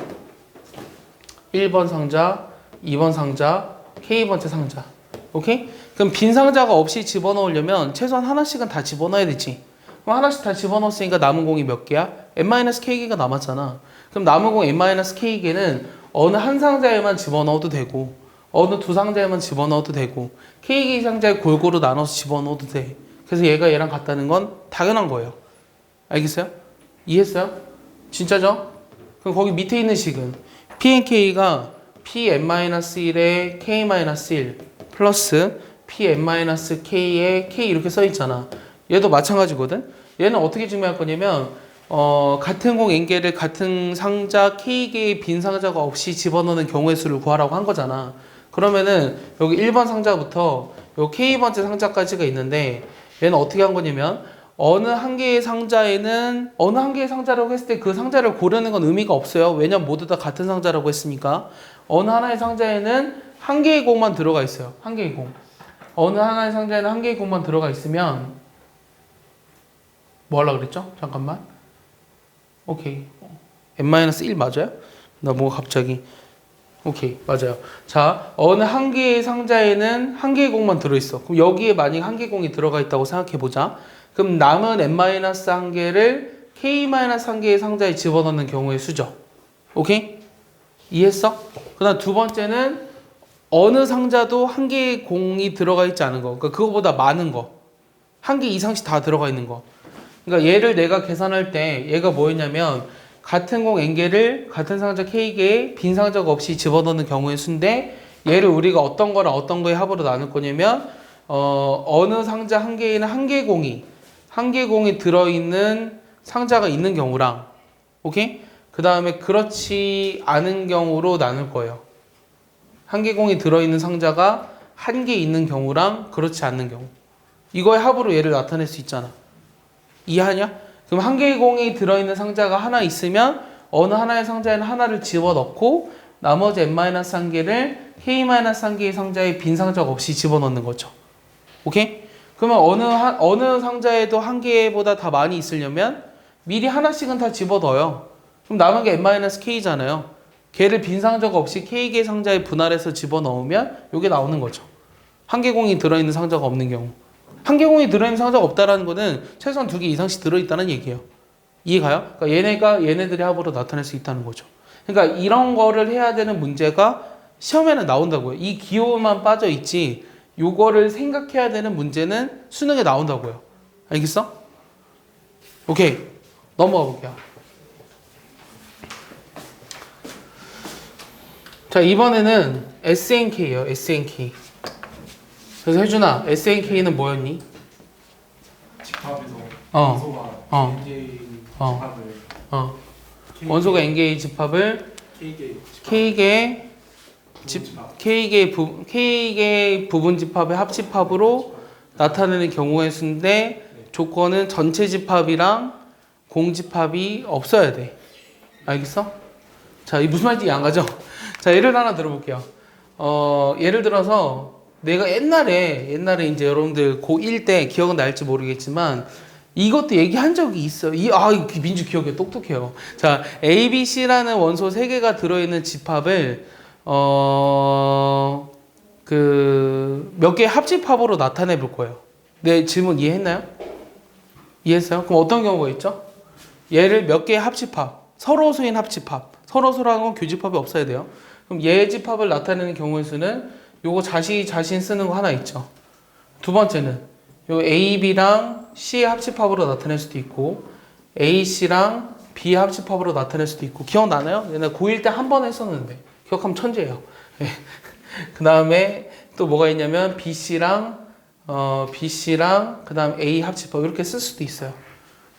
1번 상자, 2번 상자, k번째 상자. 오케이? 그럼 빈 상자가 없이 집어넣으려면 최소한 하나씩은 다 집어넣어야 되지. 그럼 하나씩 다 집어넣었으니까 남은 공이 몇 개야? n-k개가 남았잖아. 그럼 남은 공 n-k개는 어느 한 상자에만 집어넣어도 되고 어느 두 상자에만 집어넣어도 되고 k개 상자에 골고루 나눠서 집어넣어도 돼. 그래서 얘가 얘랑 같다는 건 당연한 거예요. 알겠어요? 이해했어요? 진짜죠? 그럼 거기 밑에 있는 식은 pnk가 pn-1에 k-1 플러스 pn-k에 k 이렇게 써있잖아. 얘도 마찬가지거든. 얘는 어떻게 증명할 거냐면 같은 공 n개를 같은 상자 k개의 빈 상자가 없이 집어넣는 경우의 수를 구하라고 한 거잖아. 그러면은 여기 1번 상자부터 요 k번째 상자까지가 있는데 얘는 어떻게 한 거냐면 어느 한 개의 상자라고 했을 때 그 상자를 고르는 건 의미가 없어요. 왜냐면 모두 다 같은 상자라고 했으니까. 어느 하나의 상자에는 한 개의 공만 들어가 있어요. 한 개의 공. 어느 하나의 상자에는 한 개의 공만 들어가 있으면 뭐 하려고 그랬죠? 잠깐만. 오케이. n-1 맞아요? 나 뭐 갑자기. 오케이. 맞아요. 자, 어느 한 개의 상자에는 한 개의 공만 들어있어. 그럼 여기에 만약 한 개의 공이 들어가 있다고 생각해보자. 그럼 남은 n-1개를 k-1개의 상자에 집어넣는 경우의 수죠. 오케이? 이해했어? 그 다음 두 번째는 어느 상자도 한 개의 공이 들어가 있지 않은 거. 그러니까 그거보다 많은 거. 한 개 이상씩 다 들어가 있는 거. 그러니까 얘를 내가 계산할 때 얘가 뭐였냐면 같은 공 n개를 같은 상자 k개에 빈 상자가 없이 집어넣는 경우의 수인데 얘를 우리가 어떤 거랑 어떤 거의 합으로 나눌 거냐면 어느 상자 한 개에는 한 개 공이 들어있는 상자가 있는 경우랑 오케이? 그 다음에 그렇지 않은 경우로 나눌 거예요. 한 개 공이 들어있는 상자가 한 개 있는 경우랑 그렇지 않는 경우. 이거의 합으로 얘를 나타낼 수 있잖아. 이해하냐? 그럼 한 개의 공이 들어있는 상자가 하나 있으면 어느 하나의 상자에는 하나를 집어넣고 나머지 n-1개를 k-1개의 상자에 빈 상자가 없이 집어넣는 거죠. 오케이? 그러면 어느 상자에도 한 개보다 다 많이 있으려면 미리 하나씩은 다 집어넣어요. 그럼 남은 게 n-k잖아요. 걔를 빈 상자가 없이 k개 상자에 분할해서 집어넣으면 이게 나오는 거죠. 한 개 공이 들어있는 상자가 없는 경우. 한 개 공이 들어있는 상자가 없다라는 거는 최소한 두 개 이상씩 들어있다는 얘기예요. 이해가요? 그러니까 얘네들의 합으로 나타낼 수 있다는 거죠. 그러니까 이런 거를 해야 되는 문제가 시험에는 나온다고요. 이 기호만 빠져 있지 요거를 생각해야 되는 문제는 수능에 나온다고요. 알겠어? 오케이. 넘어가 볼게요. 자, 이번에는 SNK예요. SNK. 그래서 혜준아, SNK는 뭐였니? 집합에서 어. 원소가 NJ 집합을 원소가 N개의 집합을 K개 K개의 부분 집합의 합집합으로 나타내는 경우의 수인데 조건은 전체 집합이랑 공집합이 없어야 돼. 알겠어? 자, 자, 이 무슨 말인지 이해 안 가죠? 자, 예를 하나 들어볼게요. 예를 들어서 내가 옛날에 이제 여러분들 고1 때 기억은 날지 모르겠지만 이것도 얘기한 적이 있어요. 민주 기억이 똑똑해요. 자, A, B, C라는 원소 3개가 들어있는 집합을 몇 개의 합집합으로 나타내 볼 거예요. 네, 질문 이해했나요? 이해했어요? 그럼 어떤 경우가 있죠? 얘를 몇 개의 합집합, 서로수인 합집합, 서로수라는 건 교집합이 없어야 돼요. 그럼 얘의 집합을 나타내는 경우의 수는 요거 자신 쓰는 거 하나 있죠. 두 번째는 요 A, B랑 C의 합집합으로 나타낼 수도 있고 A, C랑 B의 합집합으로 나타낼 수도 있고 기억나나요? 옛날 고1 때 한 번 했었는데 기억하면 천재예요. 그 다음에 또 뭐가 있냐면 BC랑 그 다음 A 합집합 이렇게 쓸 수도 있어요.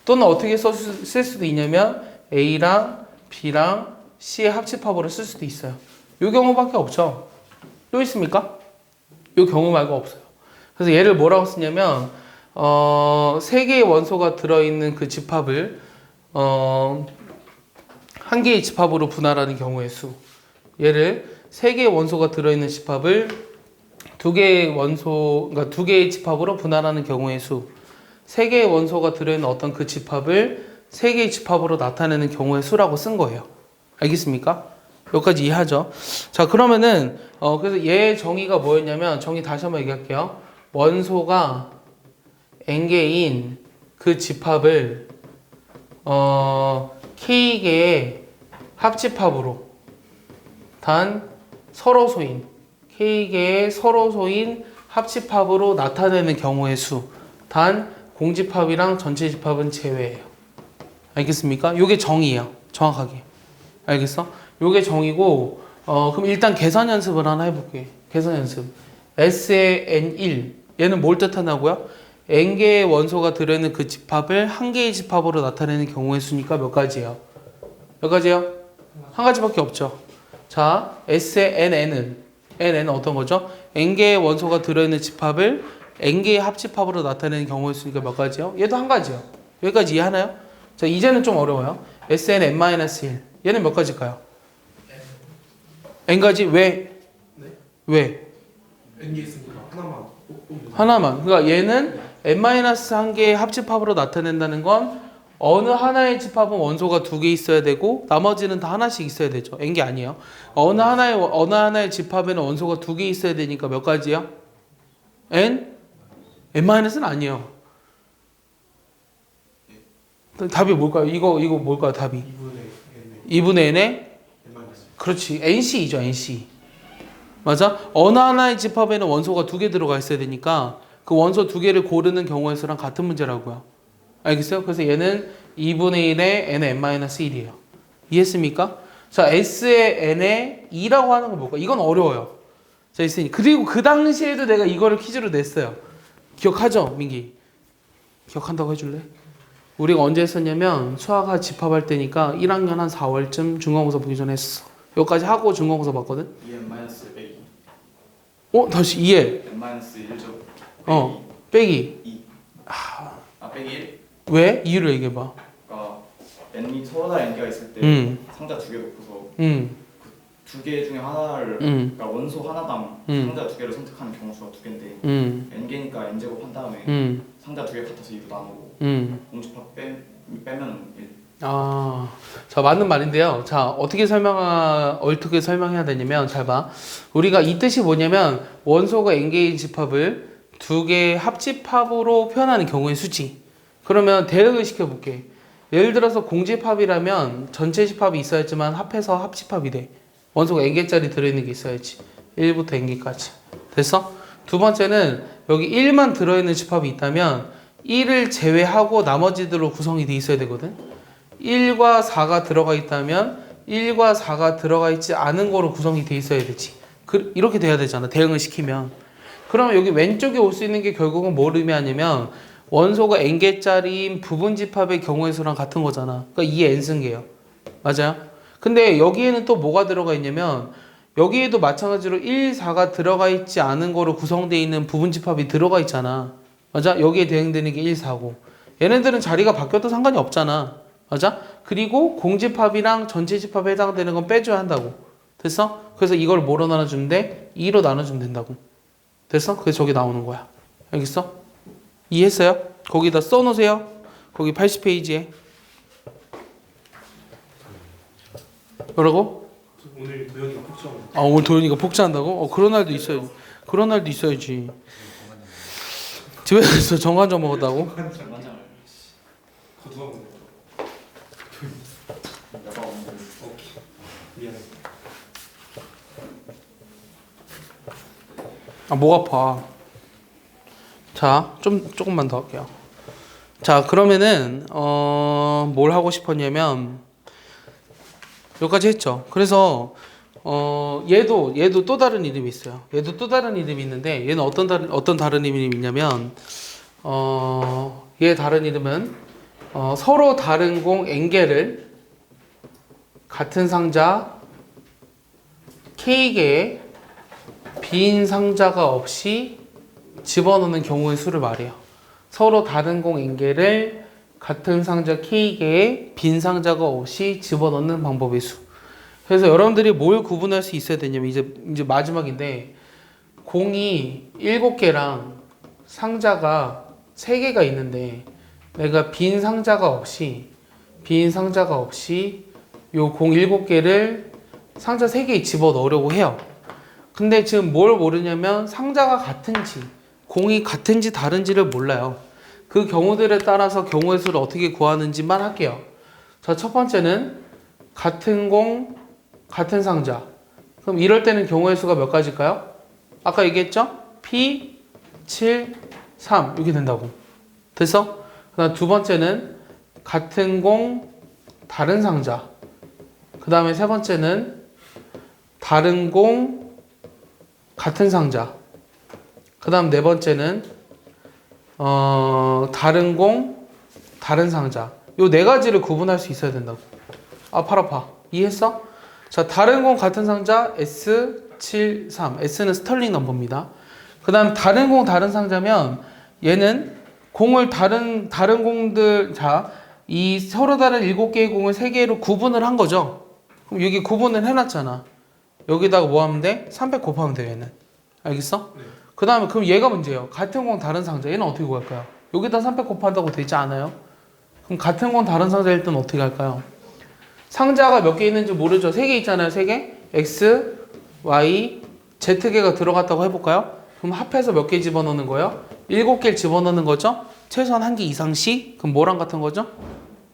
또는 어떻게 쓸 수도 있냐면 A랑 B랑 C의 합집합으로 쓸 수도 있어요. 이 경우밖에 없죠. 또 있습니까? 이 경우 말고 없어요. 그래서 얘를 뭐라고 쓰냐면 3개의 원소가 들어있는 그 집합을 한 개의 집합으로 분할하는 경우의 수. 얘를 3개의 원소가 들어있는 집합을 2개의 집합으로 분할하는 경우의 수. 3개의 원소가 들어있는 어떤 그 집합을 3개의 집합으로 나타내는 경우의 수라고 쓴 거예요. 알겠습니까? 여기까지 이해하죠? 자, 그러면은 그래서 얘의 정의가 뭐였냐면 정의 다시 한번 얘기할게요. 원소가 n개인 그 집합을 k개의 합집합으로 단 서로소인 k개의 서로소인 합집합으로 나타내는 경우의 수 단 공집합이랑 전체 집합은 제외예요. 알겠습니까? 요게 정의예요. 정확하게. 알겠어? 요게 정의고 그럼 일단 계산 연습을 하나 해볼게. 계산 연습. S의 N1 얘는 뭘 뜻하냐고요? N개의 원소가 들어있는 그 집합을 한 개의 집합으로 나타내는 경우의 수니까 몇 가지예요? 몇 가지예요? 한 가지밖에 없죠. 자, S의 N은 어떤 거죠? N개의 원소가 들어있는 집합을 N개의 합집합으로 나타내는 경우의 수니까 몇 가지요? 얘도 한 가지요. 여기까지 이해하나요? 자, 이제는 좀 어려워요. Sn n-1 얘는 몇 가지일까요? n가지? 왜? 네? 왜? n개 있으니까 하나만 하나만. 그러니까 얘는 n-1개의 합집합으로 나타낸다는 건 어느 하나의 집합은 원소가 2개 있어야 되고 나머지는 다 하나씩 있어야 되죠. n개 아니에요. 어느 하나의 집합에는 원소가 2개 있어야 되니까 몇 가지요? n-는 아니에요. 답이 뭘까요? 이거 뭘까요? 답이 2분의 n에 그렇지. NC이죠. NC. 맞아? 어느 하나의 집합에는 원소가 2개 들어가 있어야 되니까 그 원소 2개를 고르는 경우의 수랑 같은 문제라고요. 알겠어요? 그래서 얘는 2분의 1에 n-1이에요. 이해했습니까? 자, S의 n에 2라고 하는 건 뭘까? 이건 어려워요. 자, 있으니 그리고 그 당시에도 내가 이거를 퀴즈로 냈어요. 기억하죠? 민기? 기억한다고 해줄래? 우리가 언제 했었냐면 수학과 집합할 때니까 1학년 한 4월쯤 중간고사 보기 전에 했어. 여기까지 하고 중간고사 봤거든? 2n-102 다시 2에 n-1조 빼기 2 빼기 1? 왜? 이유를 얘기해봐. 그러니까 n이 서로 다른 n개가 있을 때 상자 2개 놓고서 2개 중에 하나를 그러니까 원소 하나당 상자 2개를 선택하는 경우 수가 2개인데 n개니까 n제곱 한 다음에 상자 2개 같아서 2로 나누고 공집합 빼면 1. 자, 맞는 말인데요. 자, 어떻게 설명해야 되냐면 잘 봐. 우리가 이 뜻이 뭐냐면 원소가 n개의 집합을 2개의 합집합으로 표현하는 경우의 수지. 그러면 대응을 시켜볼게. 예를 들어서 공집합이라면 전체 집합이 있어야지만 합해서 합집합이 돼. 원소가 n개짜리 들어있는 게 있어야지. 1부터 n개까지. 됐어? 두 번째는 여기 1만 들어있는 집합이 있다면 1을 제외하고 나머지들로 구성이 돼 있어야 되거든. 1과 4가 들어가 있다면 1과 4가 들어가 있지 않은 거로 구성이 돼 있어야 되지. 이렇게 돼야 되잖아. 대응을 시키면. 그러면 여기 왼쪽에 올 수 있는 게 결국은 뭘 의미하냐면 원소가 n개짜리인 부분 집합의 경우의 수랑 같은 거잖아. 그러니까 2의 n승계예요. 맞아요? 근데 여기에는 또 뭐가 들어가 있냐면 여기에도 마찬가지로 1, 4가 들어가 있지 않은 거로 구성되어 있는 부분 집합이 들어가 있잖아. 맞아? 여기에 대응되는 게 1, 4고 얘네들은 자리가 바뀌어도 상관이 없잖아. 맞아? 그리고 공집합이랑 전체집합에 해당되는 건 빼줘야 한다고. 됐어? 그래서 이걸 뭐로 나눠주면 돼? 2로 나눠주면 된다고. 됐어? 그래서 저기 나오는 거야. 알겠어? 이해했어요? 거기다 써놓으세요. 거기 80페이지에. 뭐라고? 오늘 도현이가 폭주하고 아, 오늘 도현이가 폭주한다고? 그런 날도 있어야지. 그런 날도 있어야지. 집에서 정관장 먹었다고? 정관장을 그거 누가 먹는 거야? 내가 없는 오케이 미안해. 아, 목 아파. 자, 조금만 더 할게요. 자, 그러면은 뭘 하고 싶었냐면 여기까지 했죠. 그래서 얘도 또 다른 이름이 있어요. 얘도 또 다른 이름이 있는데 얘는 어떤 다른 이름이 있냐면 얘 다른 이름은 서로 다른 공 n개를 같은 상자 K개에 빈 상자가 없이 집어넣는 경우의 수를 말해요. 서로 다른 공 n개를 같은 상자 K개에 빈 상자가 없이 집어넣는 방법의 수. 그래서 여러분들이 뭘 구분할 수 있어야 되냐면 이제 마지막인데 공이 7개랑 상자가 3개가 있는데 내가 빈 상자가 없이 요 공 7개를 상자 3개에 집어넣으려고 해요. 근데 지금 뭘 모르냐면 상자가 같은지 공이 같은지 다른지를 몰라요. 그 경우들에 따라서 경우의 수를 어떻게 구하는지만 할게요. 자, 첫 번째는 같은 공, 같은 상자. 그럼 이럴 때는 경우의 수가 몇 가지일까요? 아까 얘기했죠? P, 7, 3 이렇게 된다고. 됐어? 그 다음 두 번째는 같은 공, 다른 상자. 그 다음에 세 번째는 다른 공, 같은 상자. 그 다음 네 번째는 다른 공, 다른 상자. 요 네 가지를 구분할 수 있어야 된다고. 아, 팔 아파. 이해했어? 자, 다른 공 같은 상자 S73. S는 스털링 넘버입니다. 그 다음 다른 공 다른 상자면 얘는 공을 다른 공들, 자, 이 서로 다른 7개의 공을 3개로 구분을 한 거죠. 그럼 여기 구분을 해놨잖아. 여기다가 뭐 하면 돼? 300 곱하면 돼, 얘는. 알겠어? 네. 그 다음에 그럼 얘가 문제예요. 같은 공 다른 상자. 얘는 어떻게 구할까요? 여기다 300 곱한다고 되지 않아요? 그럼 같은 공 다른 상자일 때는 어떻게 할까요? 상자가 몇 개 있는지 모르죠? 3개 있잖아요. 3개. X, Y, Z개가 들어갔다고 해볼까요? 그럼 합해서 몇 개 집어넣는 거예요? 7개를 집어넣는 거죠? 최소한 1개 이상씩? 그럼 뭐랑 같은 거죠?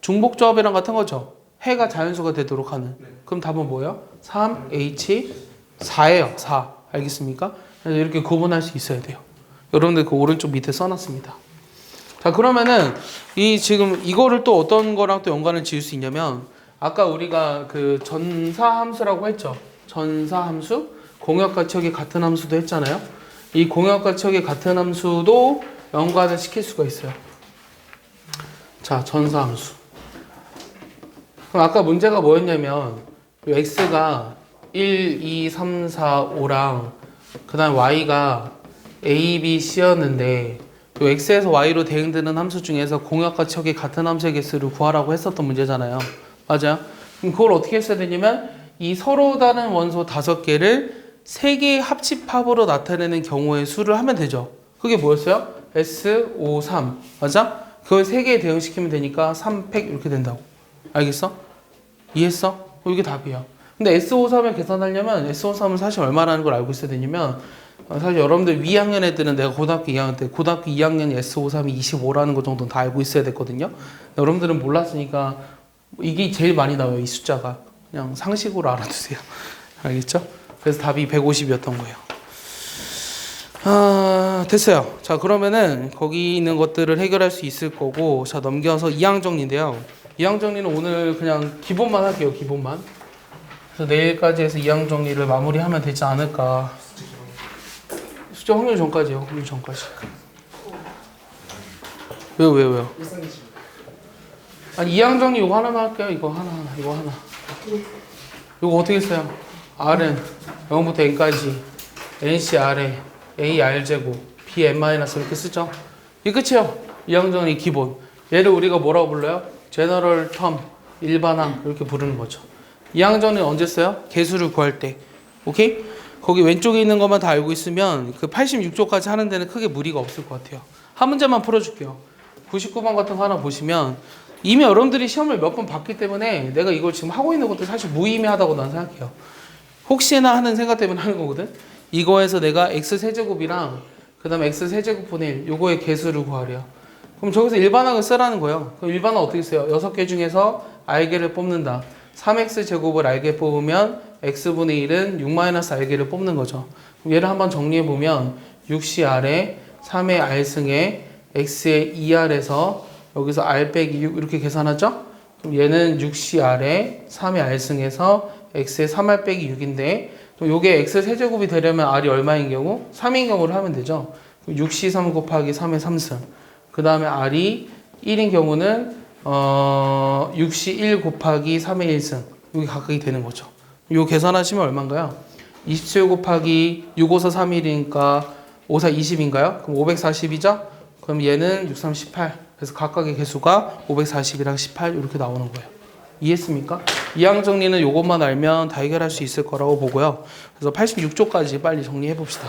중복조합이랑 같은 거죠? 해가 자연수가 되도록 하는. 그럼 답은 뭐예요? 3H, 4예요. 4. 알겠습니까? 그래서 이렇게 구분할 수 있어야 돼요. 여러분들 그 오른쪽 밑에 써놨습니다. 자, 그러면은 지금 이거를 또 어떤 거랑 또 연관을 지을 수 있냐면 아까 우리가 그 전사함수라고 했죠. 전사함수, 공역가치역이 같은 함수도 했잖아요. 이 공역가치역이 같은 함수도 연관을 시킬 수가 있어요. 자, 전사함수. 그럼 아까 문제가 뭐였냐면 x가 1, 2, 3, 4, 5랑 그 다음 y가 a, b, c였는데 요 x에서 y로 대응되는 함수 중에서 공역가치역이 같은 함수의 개수를 구하라고 했었던 문제잖아요. 맞아요? 그럼 그걸 어떻게 했어야 되냐면 이 서로 다른 원소 5개를 3개의 합집합으로 나타내는 경우의 수를 하면 되죠. 그게 뭐였어요? S53 맞아? 그걸 3개에 대응시키면 되니까 3팩 이렇게 된다고. 알겠어? 이해했어? 이게 답이야. 근데 S53을 계산하려면 S53은 사실 얼마라는 걸 알고 있어야 되냐면 사실 여러분들 위학년 애들은 내가 고등학교 2학년 때 고등학교 2학년 S53이 25라는 거 정도는 다 알고 있어야 됐거든요. 여러분들은 몰랐으니까 이게 제일 많이 나와요. 이 숫자가. 그냥 상식으로 알아두세요. 알겠죠? 그래서 답이 150이었던 거예요. 아, 됐어요. 자, 그러면은 거기 있는 것들을 해결할 수 있을 거고 자, 넘겨서 이항정리인데요. 이항정리는 오늘 그냥 기본만 할게요. 기본만. 그래서 내일까지 해서 이항정리를 마무리하면 되지 않을까. 숙제 확률 전까지요. 확률 전까지. 왜요? 아니 이항정리 이거 하나만 할게요. 이거 하나. 이거 어떻게 써요? R은 0부터 N까지 NC R에 A R제곱 B N- 이렇게 쓰죠. 이게 끝이에요. 이항정리 기본. 얘를 우리가 뭐라고 불러요? 제너럴 텀, 일반항 이렇게 부르는 거죠. 이 항정리는 언제 써요? 개수를 구할 때. 오케이? 거기 왼쪽에 있는 것만 다 알고 있으면 그 86조까지 하는 데는 크게 무리가 없을 것 같아요. 한 문제만 풀어줄게요. 99번 같은 거 하나 보시면 이미 여러분들이 시험을 몇 번 봤기 때문에 내가 이걸 지금 하고 있는 것도 사실 무의미하다고 난 생각해요. 혹시나 하는 생각 때문에 하는 거거든. 이거에서 내가 x세제곱이랑 그 다음에 x세제곱분의 1 요거의 개수를 구하래요. 그럼 저기서 일반항을 쓰라는 거예요. 그럼 일반항 어떻게 써요? 6개 중에서 r개를 뽑는다. 3x제곱을 r개 뽑으면 x분의 1은 6-r개를 뽑는 거죠. 그럼 얘를 한번 정리해보면 6cr에 3의 r승에 x의 2r에서 여기서 r 빼기 6 이렇게 계산하죠? 그럼 얘는 6cr에 3의 r승에서 x의 3r 빼기 6인데 요게 x 세제곱이 되려면 r이 얼마인 경우? 3인 경우를 하면 되죠. 6c 3 곱하기 3의 3승. 그 다음에 r이 1인 경우는 6c 1 곱하기 3의 1승. 여기 각각이 되는 거죠. 요 계산하시면 얼마인가요? 27 곱하기 6, 5, 4, 3, 1이니까 5, 4, 20인가요? 그럼 540이죠? 그럼 얘는 6, 3, 18. 그래서 각각의 개수가 540이랑 18 이렇게 나오는 거예요. 이해했습니까? 이항 정리는 요것만 알면 다 해결할 수 있을 거라고 보고요. 그래서 86조까지 빨리 정리해 봅시다.